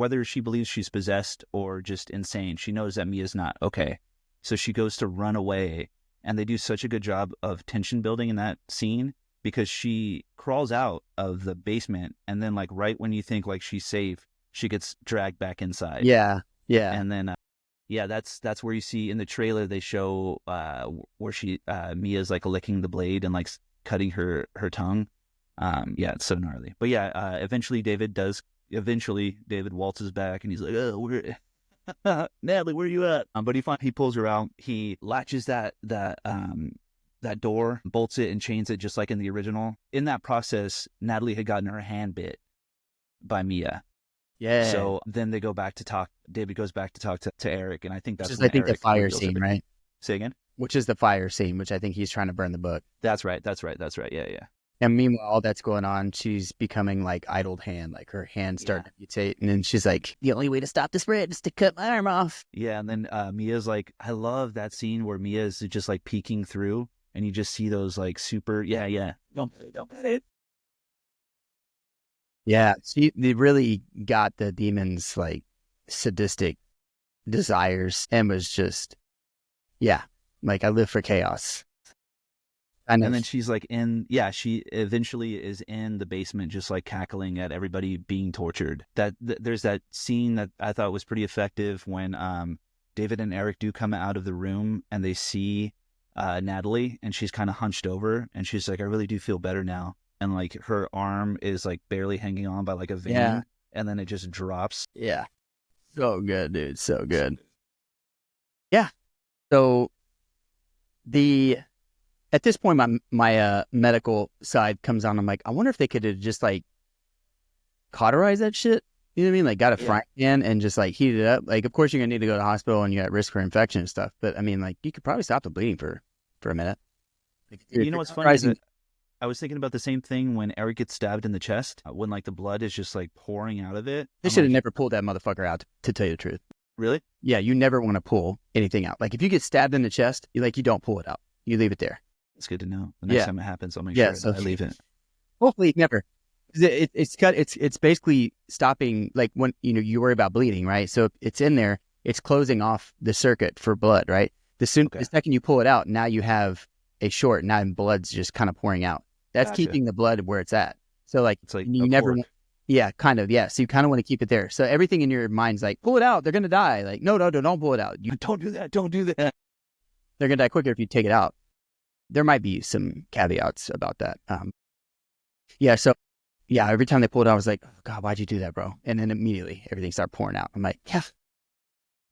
believes she's possessed or just insane, she knows that Mia's not okay. So she goes to run away. And they do such a good job of tension building in that scene because she crawls out of the basement, and then like right when you think like she's safe, she gets dragged back inside.
Yeah.
And then that's where you see in the trailer they show where she Mia's like licking the blade and like cutting her tongue. It's so gnarly. But eventually David waltzes back and he's like, oh, where Natalie, where are you at? But he pulls her out. He latches that door, bolts it, and chains it just like in the original. In that process, Natalie had gotten her hand bit by Mia.
Yeah.
So then they go back to talk. David goes back to talk to Eric, and I think that's
Which is,
when
I think, the
Eric
fire
reveals
scene,
everything.
right?
Say again?
Which is the fire scene, which I think he's trying to burn the book.
That's right. Yeah.
And meanwhile, all that's going on, she's becoming like idled hand, like her hands start to mutate. And then she's like, the only way to stop the spread is to cut my arm off.
Yeah, and then Mia's like, I love that scene where Mia's just like peeking through, and you just see those like super, don't put it.
Yeah, they really got the demon's like sadistic desires and was just, like I live for chaos.
And then she's like she eventually is in the basement just like cackling at everybody being tortured. There's that scene that I thought was pretty effective when David and Eric do come out of the room and they see Natalie, and she's kind of hunched over, and she's like, I really do feel better now. And like her arm is like barely hanging on by like a vein, and then it just drops.
Yeah. So good, dude. So good. Yeah. So at this point, my medical side comes on. I'm like, I wonder if they could have just like cauterized that shit. You know what I mean? Like got a frying pan and just like heat it up. Like, of course, you're going to need to go to the hospital and you're at risk for infection and stuff. But I mean, like you could probably stop the bleeding for a minute. Like,
you know what's funny is that I was thinking about the same thing when Eric gets stabbed in the chest, when like the blood is just like pouring out of it.
They should have never pulled that motherfucker out, to tell you the truth.
Really?
Yeah, you never want to pull anything out. Like if you get stabbed in the chest, you don't pull it out. You leave it there.
It's good to know. The next time it happens, I'll make sure I leave it.
Hopefully never. It's basically stopping, like when you worry about bleeding, right? So it's in there, it's closing off the circuit for blood, right? The second you pull it out, now you have a short, now blood's just kind of pouring out. That's keeping the blood where it's at. So like,
it's like
you never, kind of, So you kind of want to keep it there. So everything in your mind's like, pull it out, they're gonna die. Like, no, don't pull it out.
Don't do that.
They're gonna die quicker if you take it out. There might be some caveats about that. Every time they pulled it out, I was like, oh, God, why'd you do that, bro? And then immediately everything started pouring out. I'm like,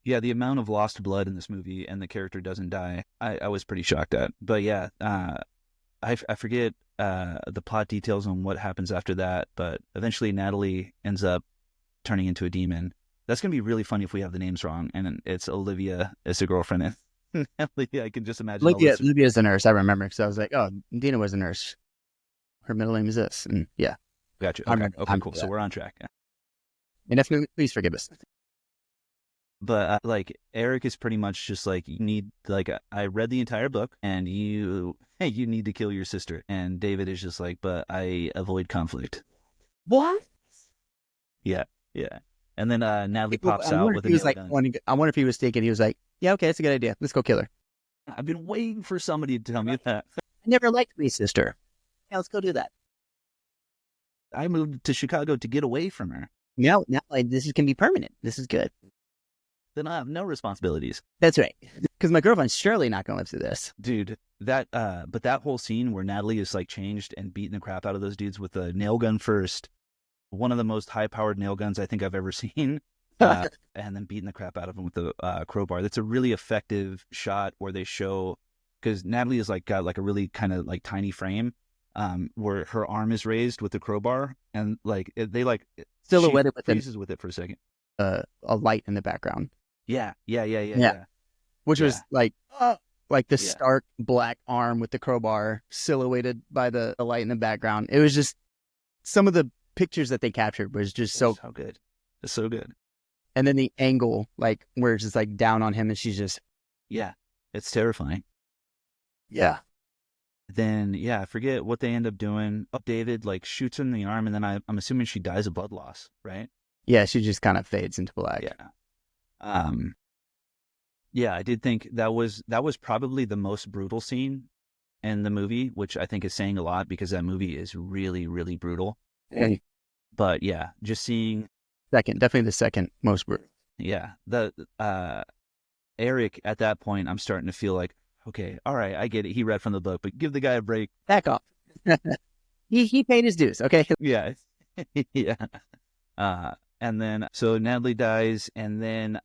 Yeah, the amount of lost blood in this movie and the character doesn't die, I was pretty shocked at. But I forget the plot details on what happens after that, but eventually Natalie ends up turning into a demon. That's going to be really funny if we have the names wrong, and it's Olivia as the girlfriend. I can just imagine.
Olivia's the nurse, I remember, because I was like, oh, Dina was a nurse. Her middle name is this. And
Gotcha. Okay, cool. So we're on track.
And if not, please forgive us.
But like Eric is pretty much just like, you need, like, I read the entire book and you need to kill your sister. And David is just like, but I avoid conflict.
What?
Yeah. And then Natalie pops out with a nail gun.
I wonder if he was thinking, he was like, yeah, okay, that's a good idea. Let's go kill her.
I've been waiting for somebody to tell me that.
I never liked my sister. Yeah, let's go do that.
I moved to Chicago to get away from her.
Now, like, this is going to be permanent. This is good.
Then I have no responsibilities.
That's right. Because my girlfriend's surely not going to live through this.
Dude, but that whole scene where Natalie is like changed and beating the crap out of those dudes with a nail gun first, one of the most high-powered nail guns I think I've ever seen, and then beating the crap out of them with the crowbar. That's a really effective shot where they show, because Natalie is like got like a really kind of like tiny frame, where her arm is raised with the crowbar, and like they like
silhouetted with
freezes with it for a second.
A light in the background.
Yeah.
Which was like the stark black arm with the crowbar silhouetted by the light in the background. It was just, some of the pictures that they captured was just so
good. It's so good.
And then the angle, like where it's just like down on him and she's just,
it's terrifying.
Yeah.
Then I forget what they end up doing. David like shoots her in the arm, and then I'm assuming she dies of blood loss, right?
Yeah, she just kind of fades into black.
I did think that was probably the most brutal scene in the movie, which I think is saying a lot because that movie is really, really brutal.
Hey,
But yeah, just seeing,
definitely the second most brutal.
yeah, the Eric at that point, I'm starting to feel like, okay, all right, I get it. He read from the book, but give the guy a break.
Back off. he paid his dues. Okay.
Yeah, yeah. And then so Natalie dies, and then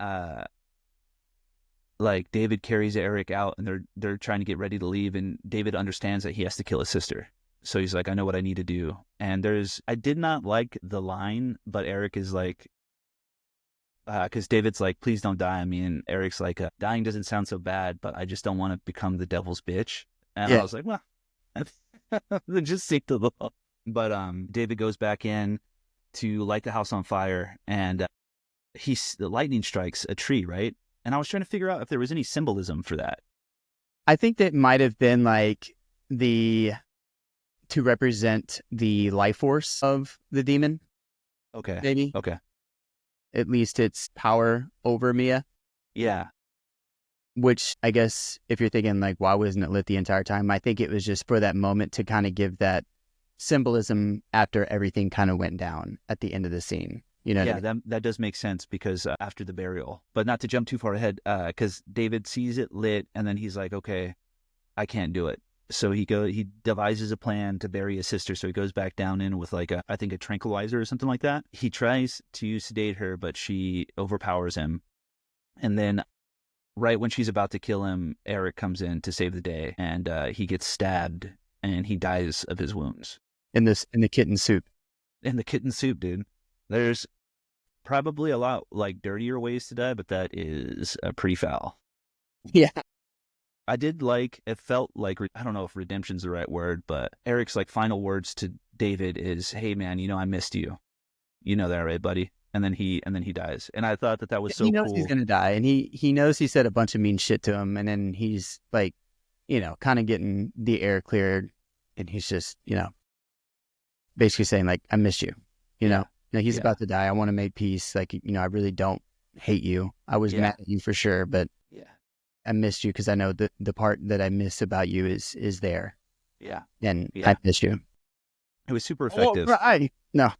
like David carries Eric out, and they're trying to get ready to leave, and David understands that he has to kill his sister. So he's like, I know what I need to do. And I did not like the line, but Eric is like, because David's like, please don't die on me. And Eric's like, dying doesn't sound so bad, but I just don't want to become the devil's bitch. And I was like, well, then just stick to the law. But David goes back in to light the house on fire, and the lightning strikes a tree, right? And I was trying to figure out if there was any symbolism for that.
I think that might have been like to represent the life force of the demon.
Okay.
Maybe.
Okay.
At least its power over Mia.
Yeah.
Which I guess if you're thinking like, why wasn't it lit the entire time? I think it was just for that moment to kind of give that symbolism after everything kind of went down at the end of the scene. You know?
Yeah, that does make sense because after the burial, but not to jump too far ahead, because David sees it lit, and then he's like, okay, I can't do it. So he devises a plan to bury his sister. So he goes back down in with like I think a tranquilizer or something like that. He tries to sedate her, but she overpowers him. And then right when she's about to kill him, Eric comes in to save the day, and he gets stabbed, and he dies of his wounds.
In the kitten soup.
In the kitten soup, dude. There's probably a lot like dirtier ways to die, but that is pretty foul.
Yeah.
I did like, it felt like, I don't know if redemption's the right word, but Eric's like final words to David is, hey man, I missed you. You know that, right, buddy? And then he dies. And I thought that was so cool.
He knows he's going to die, and he knows he said a bunch of mean shit to him, and then he's like, kind of getting the air cleared, and he's just, basically saying like, I missed you, know? He's about to die. I want to make peace. Like, I really don't hate you. I was mad at you for sure, but I missed you because I know the part that I miss about you is there.
Yeah.
And I miss you.
It was super effective.
No.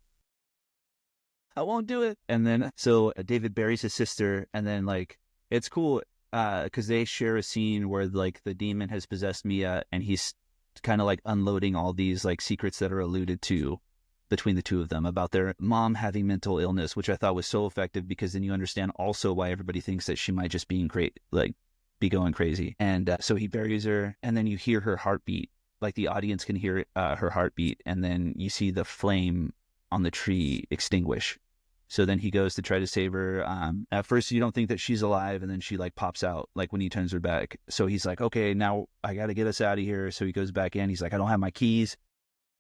I won't do it. And then, so David buries his sister, and then like, it's cool because they share a scene where like the demon has possessed Mia, and he's kind of like unloading all these like secrets that are alluded to between the two of them about their mom having mental illness, which I thought was so effective because then you understand also why everybody thinks that she might just be going crazy. And so he buries her, and then you hear her heartbeat, like the audience can hear her heartbeat, and then you see the flame on the tree extinguish. So then he goes to try to save her. At first you don't think that she's alive, and then she like pops out like when he turns her back. So he's like, okay, now I got to get us out of here. So he goes back in. He's like, I don't have my keys,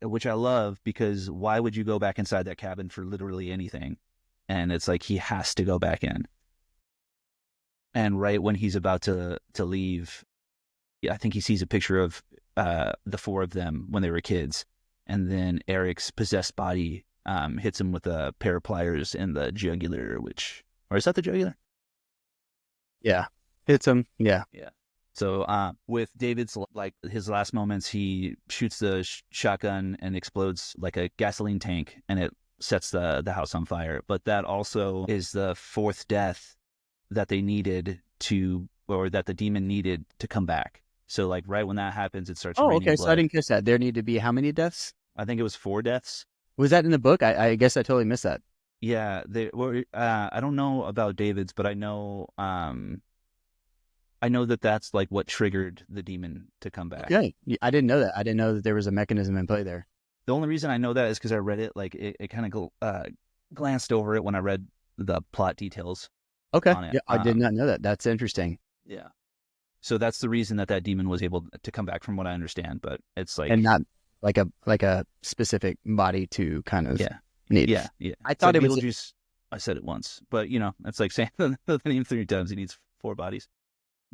which I love because why would you go back inside that cabin for literally anything? And it's like he has to go back in. And right when he's about to leave, I think he sees a picture of the four of them when they were kids. And then Eric's possessed body hits him with a pair of pliers in the jugular, or is that the jugular?
Yeah. Hits him. Yeah.
Yeah. So with David's, like his last moments, he shoots the shotgun and explodes like a gasoline tank, and it sets the house on fire. But that also is the fourth death that they needed or that the demon needed to come back. So like right when that happens, it starts raining
okay.
blood.
So I didn't catch that. There need to be how many deaths?
I think it was 4 deaths.
Was that in the book? I guess I totally missed that.
Yeah. I don't know about David's, but I know that's like what triggered the demon to come back.
Okay. I didn't know that. I didn't know that there was a mechanism in play there.
The only reason I know that is because I read it, like it kind of glanced over it when I read the plot details.
Okay.
On it.
Yeah, I did not know that. That's interesting.
Yeah. So that's the reason that demon was able to come back, from what I understand. But it's like,
and not like a specific body to kind of need.
Yeah.
I thought
like
it was
Beetlejuice. I said it once, but it's like saying the name 3 times. He needs 4 bodies.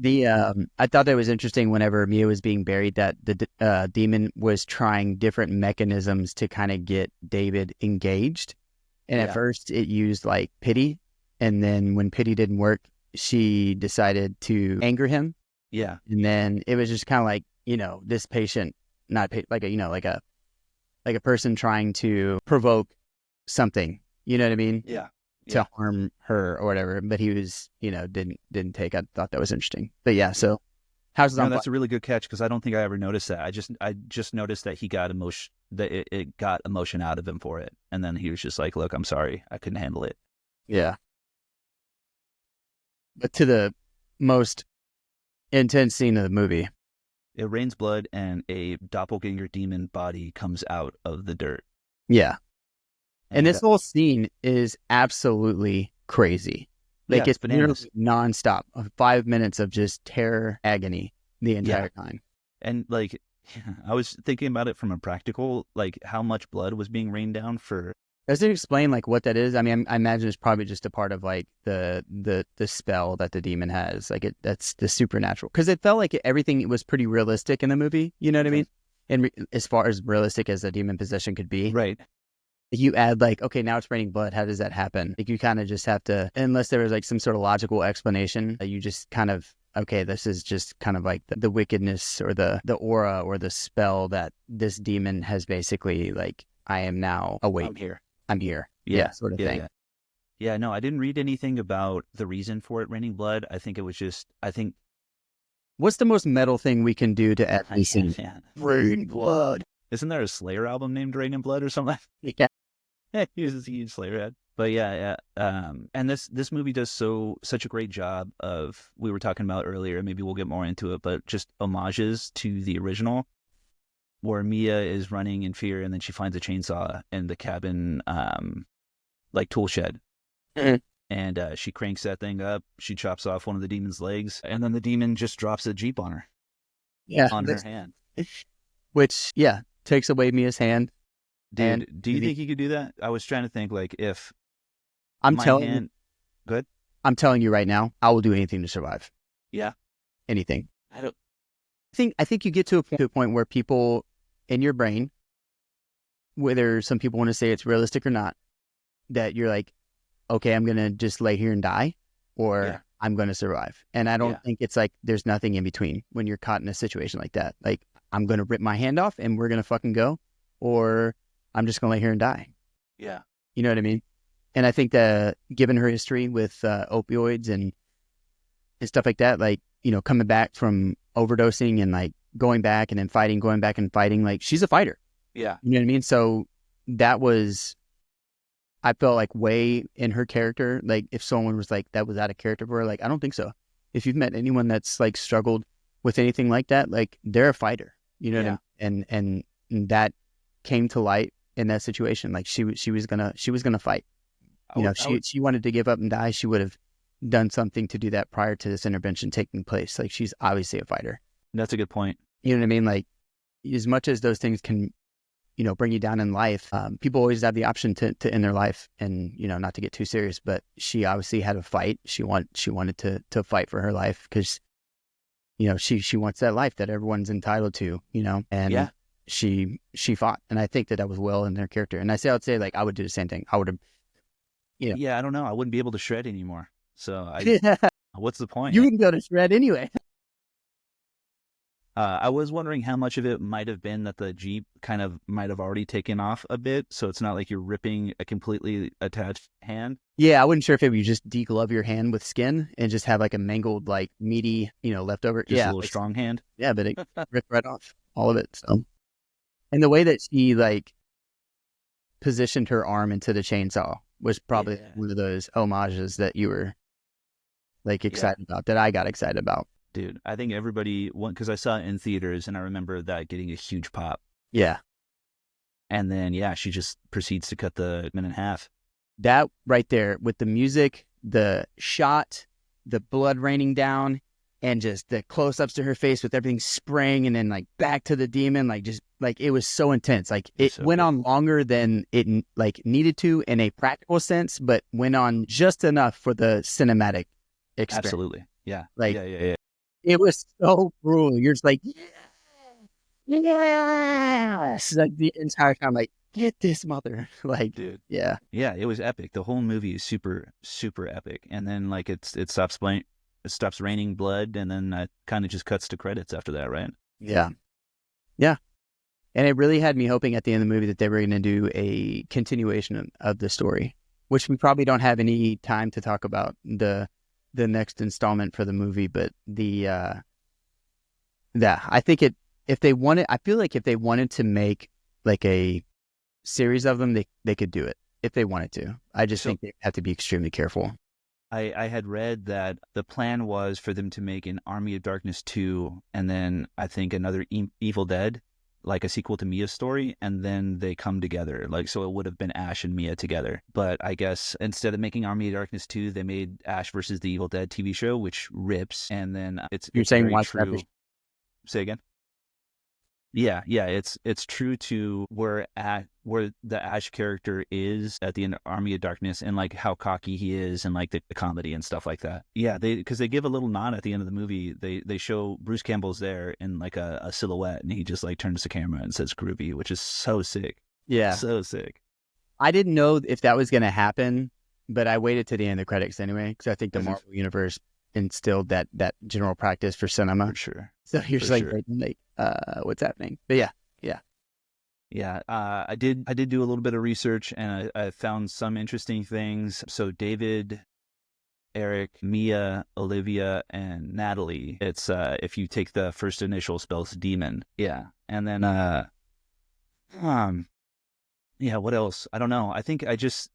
I thought that was interesting whenever Mia was being buried, that the demon was trying different mechanisms to kind of get David engaged. And at first it used like pity. And then when pity didn't work, she decided to anger him.
Yeah.
And then it was just kind of like this patient, like a person trying to provoke something, you know what I mean?
Yeah.
To harm her or whatever. But he was, didn't take. I thought that was interesting. But yeah, so Houses
No,
on
that's a really good catch because I don't think I ever noticed that. I just noticed that he got emotion, that it got emotion out of him for it, and then he was just like, "Look, I'm sorry, I couldn't handle it."
Yeah. But to the most intense scene of the movie.
It rains blood, and a doppelganger demon body comes out of the dirt.
Yeah. And
And
this whole scene is absolutely crazy. Like,
yeah,
it's
bananas.
literally nonstop of 5 minutes of just terror agony the entire time.
And like, I was thinking about it from a practical, like how much blood was being rained down for.
Does it explain like what that is? I mean, I imagine it's probably just a part of like the spell that the demon has. Like that's the supernatural. Because it felt like everything was pretty realistic in the movie. You know what I mean? And as far as realistic as a demon possession could be,
Right.
you add like, okay, now it's raining blood. How does that happen? Like you kind of just have to, unless there was like some sort of logical explanation, you just kind of, okay, this is just kind of like the wickedness or the aura or the spell that this demon has basically like, I am now awake. I'm here. Yeah, sort of thing.
Yeah, no, I didn't read anything about the reason for it raining blood. I think it was just,
What's the most metal thing we can do to add this in?
Rain blood. Isn't there a Slayer album named Rain and Blood or something?
Yeah.
He's a huge Slayer head. But yeah. And this movie does such a great job of, we were talking about earlier, maybe we'll get more into it, but just homages to the original, where Mia is running in fear and then she finds a chainsaw in the cabin, like tool shed.
Mm-hmm.
And she cranks that thing up. She chops off one of the demon's legs, and then the demon just drops a Jeep on her.
Yeah.
On her hand.
Which, yeah, takes away Mia's hand.
Dude, do you think you could do that? I was trying to think, like, if
I'm
my
telling
hand... Good?
I'm telling you right now, I will do anything to survive.
Yeah.
Anything. I think you get to a point where people in your brain, whether some people want to say it's realistic or not, that you're like, okay, I'm going to just lay here and die, or I'm going to survive. And I don't think it's like there's nothing in between when you're caught in a situation like that. Like, I'm going to rip my hand off and we're going to fucking go, or I'm just going to lay here and die.
Yeah.
You know what I mean? And I think that given her history with opioids and stuff like that, like, coming back from overdosing and like going back and then fighting, going back and fighting, like she's a fighter.
Yeah.
You know what I mean? So that was, I felt like way in her character. Like if someone was like, that was out of character for her, like, I don't think so. If you've met anyone that's like struggled with anything like that, like they're a fighter, you know what I mean? And that came to light in that situation. Like she was gonna fight. She wanted to give up and die. She would have done something to do that prior to this intervention taking place. Like she's obviously a fighter.
That's a good point.
You know what I mean? Like as much as those things can, bring you down in life, people always have the option to end their life and, not to get too serious, but she obviously had a fight. She wanted to fight for her life because, she wants that life that everyone's entitled to, and she fought. And I think that was well in their character. And I would say like, I would do the same thing. I would have,
Yeah, I don't know. I wouldn't be able to shred anymore. So what's the point?
You wouldn't go to shred anyway.
I was wondering how much of it might have been that the Jeep kind of might have already taken off a bit, so it's not like you're ripping a completely attached hand.
Yeah, I wasn't sure if it would just deglove your hand with skin and just have like a mangled, like meaty, leftover.
Just a little strong hand.
Yeah, but it ripped right off all of it. So, and the way that she like positioned her arm into the chainsaw was probably one of those homages that you were like excited about, that I got excited about.
Dude, I think everybody went, because I saw it in theaters and I remember that getting a huge pop.
Yeah.
And then, she just proceeds to cut the man in half.
That right there with the music, the shot, the blood raining down, and just the close-ups to her face with everything spraying and then like back to the demon, like just like it was so intense. Like it went on longer than it like needed to in a practical sense, but went on just enough for the cinematic experience.
Absolutely. Yeah.
Like,
yeah.
It was so brutal. You're just like, yes, like the entire time, like, get this mother, like,
dude.
Yeah,
it was epic. The whole movie is super, super epic. And then like it stops raining blood, and then it kind of just cuts to credits after that, right?
Yeah. Yeah. And it really had me hoping at the end of the movie that they were going to do a continuation of the story, which we probably don't have any time to talk about the next installment for the movie. But I think if they wanted, I feel like if they wanted to make like a series of them, they could do it if they wanted to. I just think they have to be extremely careful.
I had read that the plan was for them to make an Army of Darkness 2 and then I think another Evil Dead, like a sequel to Mia's story, and then they come together. Like, so it would have been Ash and Mia together. But I guess instead of making Army of Darkness 2, they made Ash versus the Evil Dead TV show, which rips. And then it's
saying
very
watch
true. Say again? Yeah, it's true to where the Ash character is at the end of Army of Darkness and like how cocky he is and like the comedy and stuff like that. Yeah, because they give a little nod at the end of the movie. They show Bruce Campbell's there in like a silhouette and he just like turns the camera and says groovy, which is so sick.
Yeah.
So sick.
I didn't know if that was going to happen, but I waited to the end of the credits anyway because I think the Marvel Universe instilled that general practice for cinema.
For sure.
So you're just like, what's happening? But yeah.
I did do a little bit of research and I found some interesting things. So David, Eric, Mia, Olivia, and Natalie. It's if you take the first initial spells, demon. Yeah, and then yeah. What else? I don't know. I think I just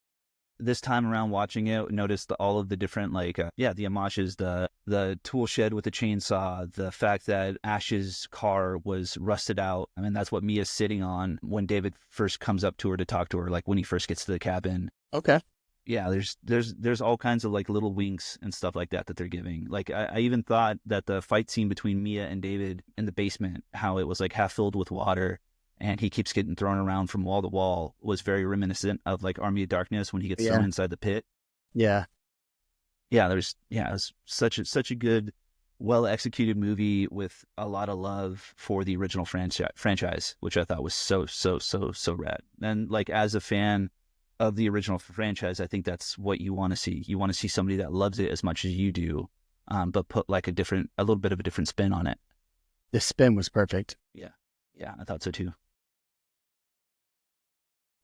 this time around watching it noticed all of the different the homages, the tool shed with the chainsaw, the fact that Ash's car was rusted out. I mean, that's what Mia's sitting on when David first comes up to her to talk to her, like when he first gets to the cabin.
Okay.
Yeah, there's all kinds of like little winks and stuff like that they're giving. Like I even thought that the fight scene between Mia and David in the basement, how it was like half filled with water and he keeps getting thrown around from wall to wall, was very reminiscent of like Army of Darkness when he gets thrown inside the pit.
Yeah.
Yeah, it was such a good, well executed movie with a lot of love for the original franchise, which I thought was so rad. And like as a fan of the original franchise, I think that's what you want to see. You want to see somebody that loves it as much as you do, but put like a little bit of a different spin on it.
The spin was perfect.
Yeah, I thought so too.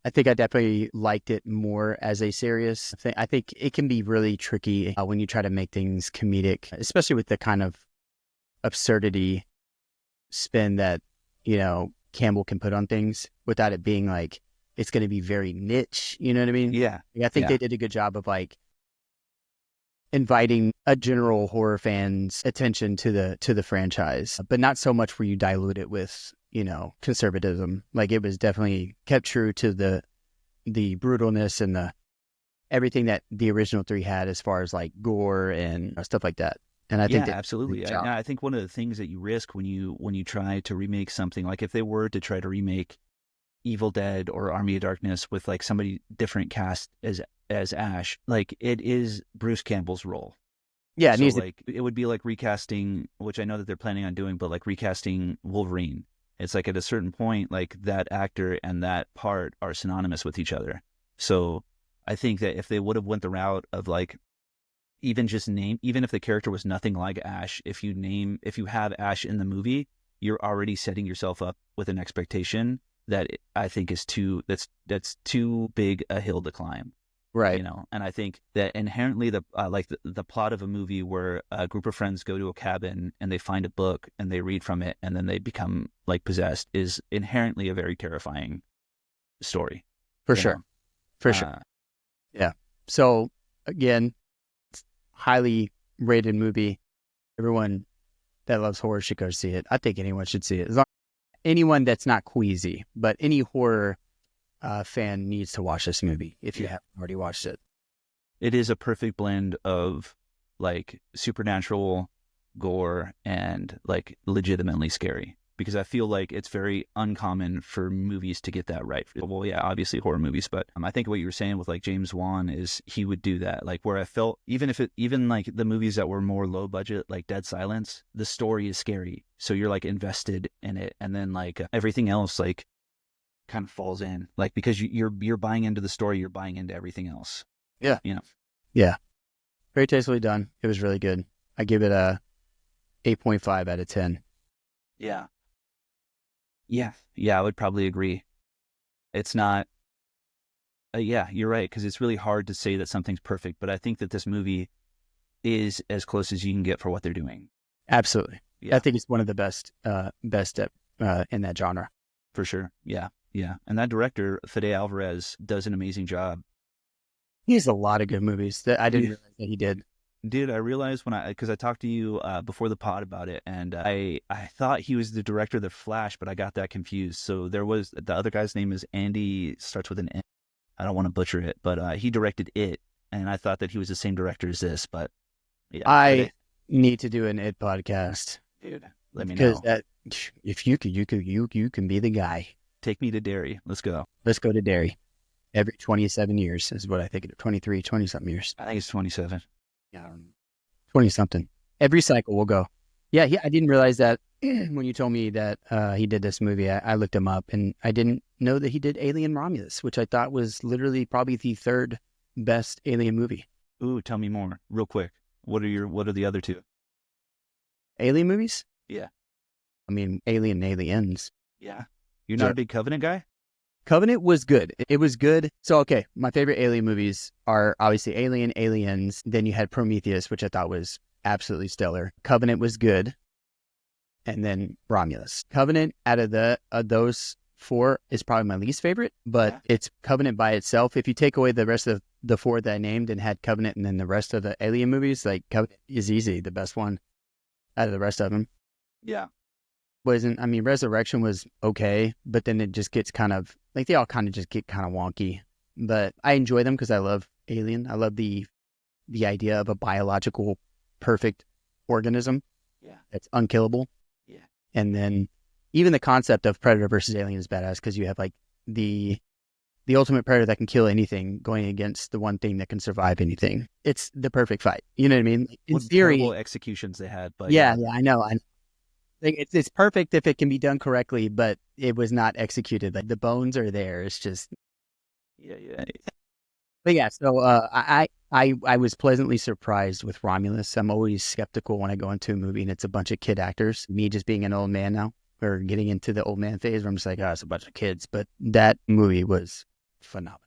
I think I definitely liked it more as a serious thing. I think it can be really tricky when you try to make things comedic, especially with the kind of absurdity spin that, Campbell can put on things without it being like, it's going to be very niche. You know what I mean?
Yeah.
I think they did a good job of like inviting a general horror fan's attention to the franchise, but not so much where you dilute it with, conservatism. Like it was definitely kept true to the brutalness and the everything that the original three had as far as like gore and stuff like that. And I think
absolutely. I think one of the things that you risk when you try to remake something, like if they were to try to remake Evil Dead or Army of Darkness with like somebody different cast as Ash, like it is Bruce Campbell's role.
Yeah,
so it would be like recasting, which I know that they're planning on doing, but like recasting Wolverine. It's like at a certain point, like that actor and that part are synonymous with each other. So I think that if they would have went the route of like even if the character was nothing like Ash, if you have Ash in the movie, you're already setting yourself up with an expectation that I think is that's too big a hill to climb.
Right.
And I think that inherently the plot of a movie where a group of friends go to a cabin and they find a book and they read from it and then they become like possessed is inherently a very terrifying story.
For sure. Yeah. So again, highly rated movie. Everyone that loves horror should go see it. I think anyone should see it. Anyone that's not queasy, but any horror fan needs to watch this movie if you haven't already watched it.
It is a perfect blend of like supernatural gore and like legitimately scary, because I feel like it's very uncommon for movies to get that right. Well, yeah, obviously horror movies, but I think what you were saying with like James Wan is he would do that. Like where I felt even like the movies that were more low budget, like Dead Silence, the story is scary. So you're like invested in it. And then like everything else, like kind of falls in, like because you're buying into the story, you're buying into everything else.
Yeah. Yeah. Very tastefully done. It was really good. I give it a 8.5 out of 10.
Yeah. Yeah, yeah, I would probably agree. It's not. Yeah, you're right, because it's really hard to say that something's perfect. But I think that this movie is as close as you can get for what they're doing.
Absolutely. I
Yeah,
think it's one of the best in that genre.
for sure. Yeah, yeah. And that director, Fede Alvarez, does an amazing job.
He has a lot of good movies that I didn't
Yeah.
realize that he did.
Dude, I realized because I talked to you before the pod about it, and I thought he was the director of The Flash, but I got that confused. So the other guy's name is Andy, starts with an N. I don't want to butcher it, but he directed it, and I thought that he was the same director as this, but yeah,
I need to do an It podcast
dude, let me
because
know.
that if you can be the guy.
Take me to Derry. Let's go.
Let's go to Derry. Every 27 years is what I think. 23, 20 something years.
I think it's 27.
Yeah, 20 something. Every cycle we'll go. Yeah, I didn't realize that when you told me that he did this movie. I looked him up and I didn't know that he did Alien Romulus, which I thought was literally probably the third best Alien movie.
Ooh, tell me more, real quick. What are the other two?
Alien movies?
Yeah,
I mean, Alien and Aliens.
yeah. You're not
Sure.
a big Covenant guy?
Covenant was good. It was good. So, okay, my favorite Alien movies are obviously Alien, Aliens. Then you had Prometheus, which I thought was absolutely stellar. Covenant was good. And then Romulus. Covenant, out of those four, is probably my least favorite, but
Yeah.
it's Covenant by itself. If you take away the rest of the four that I named and had Covenant and then the rest of the Alien movies, like Covenant is easy, the best one out of the rest of them.
Yeah.
Resurrection was okay, but then it just gets kind of like they all kind of just get kind of wonky. But I enjoy them because I love Alien. I love the idea of a biological perfect organism
Yeah.
that's unkillable.
Yeah.
And then even the concept of Predator versus Alien is badass because you have like the ultimate predator that can kill anything going against the one thing that can survive anything. It's the perfect fight. You know what I mean? In
What
theory,
terrible executions they had, but
yeah, I know. Like, it's perfect if it can be done correctly, but it was not executed. Like the bones are there. It's just,
yeah.
but yeah. So I was pleasantly surprised with Romulus. I'm always skeptical when I go into a movie and it's a bunch of kid actors. Me just being an old man now, or getting into the old man phase, where I'm just like, oh, it's a bunch of kids. But that movie was phenomenal.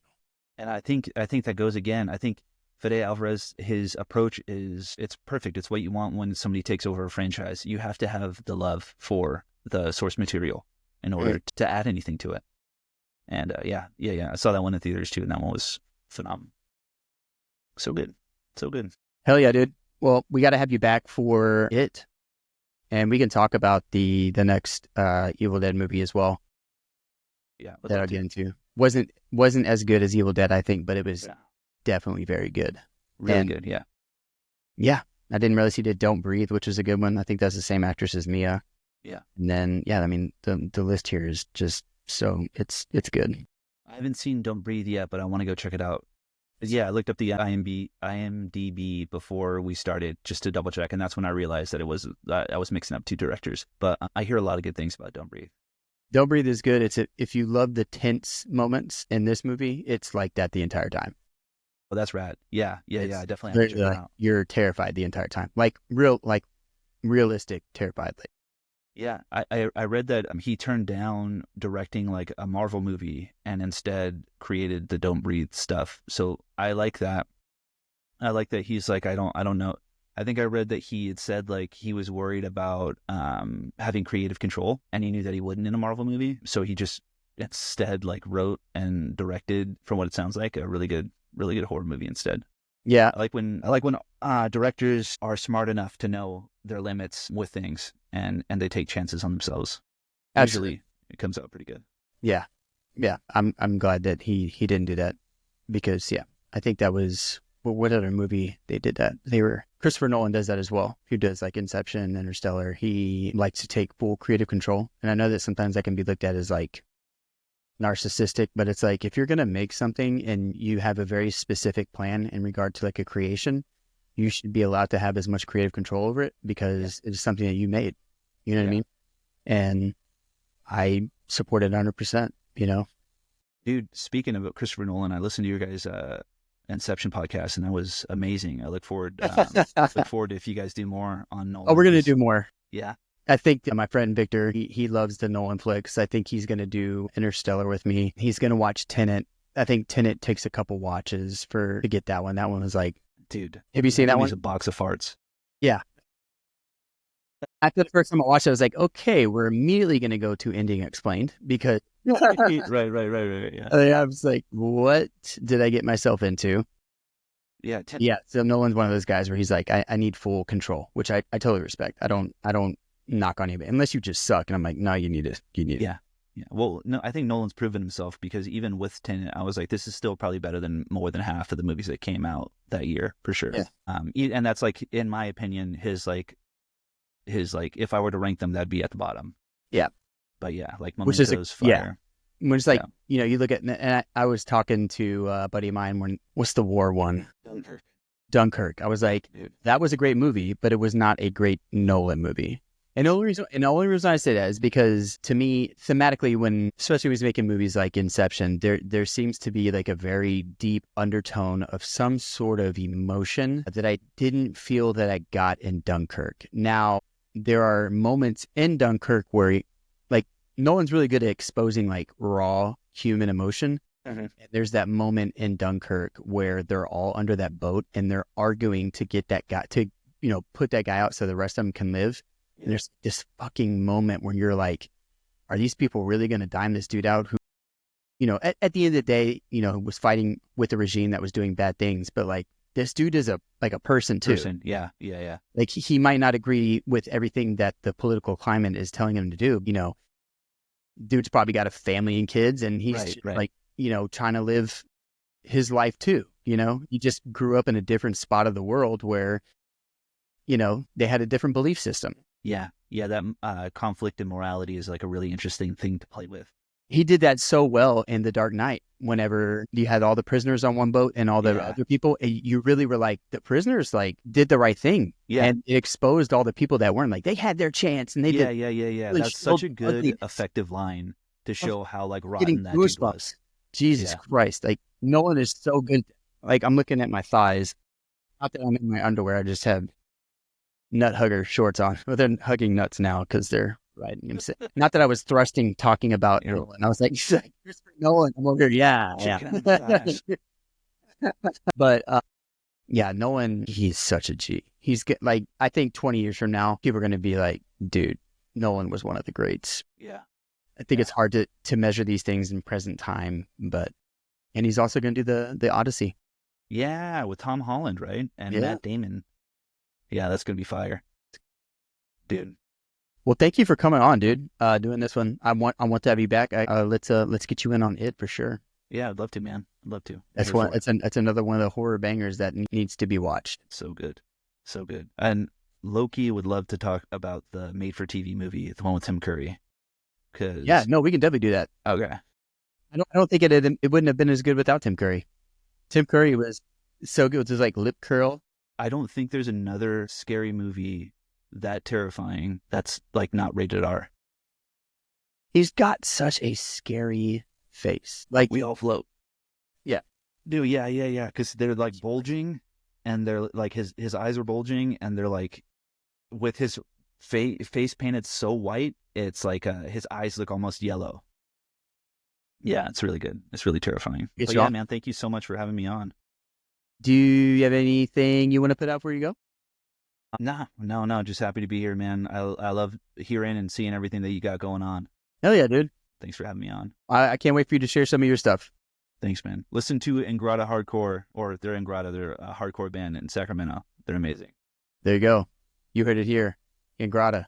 And I think that goes again. I think Fede Alvarez, his approach it's perfect. It's what you want when somebody takes over a franchise. You have to have the love for the source material in order to add anything to it. And yeah. I saw that one in theaters too, and that one was phenomenal. So good. So good.
Hell yeah, dude. Well, we got to have you back for it, and we can talk about the next Evil Dead movie as well.
Yeah.
That I'll get into. Wasn't as good as Evil Dead, I think, but it was definitely very good.
Really good, yeah.
Yeah. I didn't realize he did Don't Breathe, which is a good one. I think that's the same actress as Mia.
Yeah.
And then, yeah, I mean, the list here is just so, it's good.
I haven't seen Don't Breathe yet, but I want to go check it out. Yeah, I looked up the IMDb before we started just to double check, and that's when I realized that I was mixing up two directors. But I hear a lot of good things about Don't Breathe.
Don't Breathe is good. If you love the tense moments in this movie, it's like that the entire time.
Oh, that's rad. Yeah. I definitely have to check it out.
You're terrified the entire time. Like realistic terrified. Like,
yeah, I read that he turned down directing like a Marvel movie and instead created the Don't Breathe stuff. So I like that. I like that he's like, I don't know. I think I read that he had said like he was worried about having creative control, and he knew that he wouldn't in a Marvel movie. So he just instead like wrote and directed, from what it sounds like, a really good horror movie instead.
yeah,
I like when directors are smart enough to know their limits with things, and they take chances on themselves.
absolutely.
Usually it comes out pretty good.
Yeah. I'm glad that he didn't do that because I think that was what other movie they did that. Christopher Nolan does that as well. He does like Inception, Interstellar. He likes to take full creative control, and I know that sometimes that can be looked at as like narcissistic, but it's like if you're gonna make something and you have a very specific plan in regard to like a creation, you should be allowed to have as much creative control over it because it's something that you made. You know what I mean? And I support it 100%. You know,
Dude, speaking of Christopher Nolan, I listened to your guys' Inception podcast, and that was amazing. I look forward to if you guys do more on Nolan.
oh, we're gonna do more.
Yeah.
I think that my friend Victor, he loves the Nolan flicks. I think he's going to do Interstellar with me. He's going to watch Tenet. I think Tenet takes a couple watches to get that one. That one was like,
Dude,
have you seen that one?
A box of farts.
Yeah. After the first time I watched it, I was like, okay, we're immediately going to go to Ending Explained because
right. Yeah.
I was like, what did I get myself into?
Yeah.
So Nolan's one of those guys where he's like, I need full control, which I totally respect. I don't knock on anybody unless you just suck. And I'm like, no, you need it.
Yeah. Well, no, I think Nolan's proven himself because even with Tenet, I was like, this is still probably better than more than half of the movies that came out that year for sure.
Yeah.
And that's like, in my opinion, his if I were to rank them, that'd be at the bottom.
Yeah.
But yeah, like
Memento's
fire.
Yeah. When it's like, you look at, and I was talking to a buddy of mine what's the war one? Dunkirk. I was like, dude, that was a great movie, but it was not a great Nolan movie. And the only reason I say that is because to me, thematically, especially when he's making movies like Inception, there seems to be like a very deep undertone of some sort of emotion that I didn't feel that I got in Dunkirk. Now, there are moments in Dunkirk where like Nolan's really good at exposing like raw human emotion. Mm-hmm. And there's that moment in Dunkirk where they're all under that boat and they're arguing to get that guy to, put that guy out so the rest of them can live. Yeah. And there's this fucking moment where you're like, are these people really going to dime this dude out who, at the end of the day, was fighting with a regime that was doing bad things, but like this dude is a person too.
Yeah.
Like he might not agree with everything that the political climate is telling him to do. Dude's probably got a family and kids and he's
right.
like, trying to live his life too. He just grew up in a different spot of the world where, they had a different belief system.
Yeah. That conflict and morality is like a really interesting thing to play with.
He did that so well in The Dark Knight. Whenever you had all the prisoners on one boat and all the other people, you really were like, the prisoners like did the right thing.
Yeah.
And it exposed all the people that weren't, like they had their chance and they did.
Yeah. That's such a good, effective line to show how like rotten that dude was.
Jesus Christ. Like Nolan is so good. Like I'm looking at my thighs. Not that I'm in my underwear. I just have nut hugger shorts on. Well, they're hugging nuts now because they're riding him. Not that I was talking about Nolan. I was like, Christopher Nolan. I'm over here. Yeah. But Nolan, he's such a G. He's like, I think 20 years from now, people are going to be like, dude, Nolan was one of the greats.
Yeah.
I think it's hard to measure these things in present time, and he's also going to do the Odyssey.
Yeah, with Tom Holland, right? And Matt Damon. Yeah, that's going to be fire. Dude.
Well, thank you for coming on, dude. Doing this one. I want to have you back. Let's get you in on it for sure.
Yeah, I'd love to, man. I'd love to.
That's one. It's another one of the horror bangers that needs to be watched.
So good. And Loki would love to talk about the made-for-TV movie, the one with Tim Curry.
We can definitely do that.
Okay.
I don't think it wouldn't have been as good without Tim Curry. Tim Curry was so good with his like lip curl.
I don't think there's another scary movie that terrifying that's like not rated R.
He's got such a scary face. Like
we all float.
Yeah.
Dude, yeah. Because they're like bulging, and they're like his eyes are bulging, and they're like with his face painted so white, it's like his eyes look almost yellow. Yeah, it's really good. It's really terrifying. But yeah, man, thank you so much for having me on.
Do you have anything you want to put out before you go?
No. Just happy to be here, man. I love hearing and seeing everything that you got going on.
Hell yeah, dude.
Thanks for having me on.
I can't wait for you to share some of your stuff.
Thanks, man. Listen to Ingrata Hardcore, or they're Ingrata. They're a hardcore band in Sacramento. They're amazing.
There you go. You heard it here. Ingrata.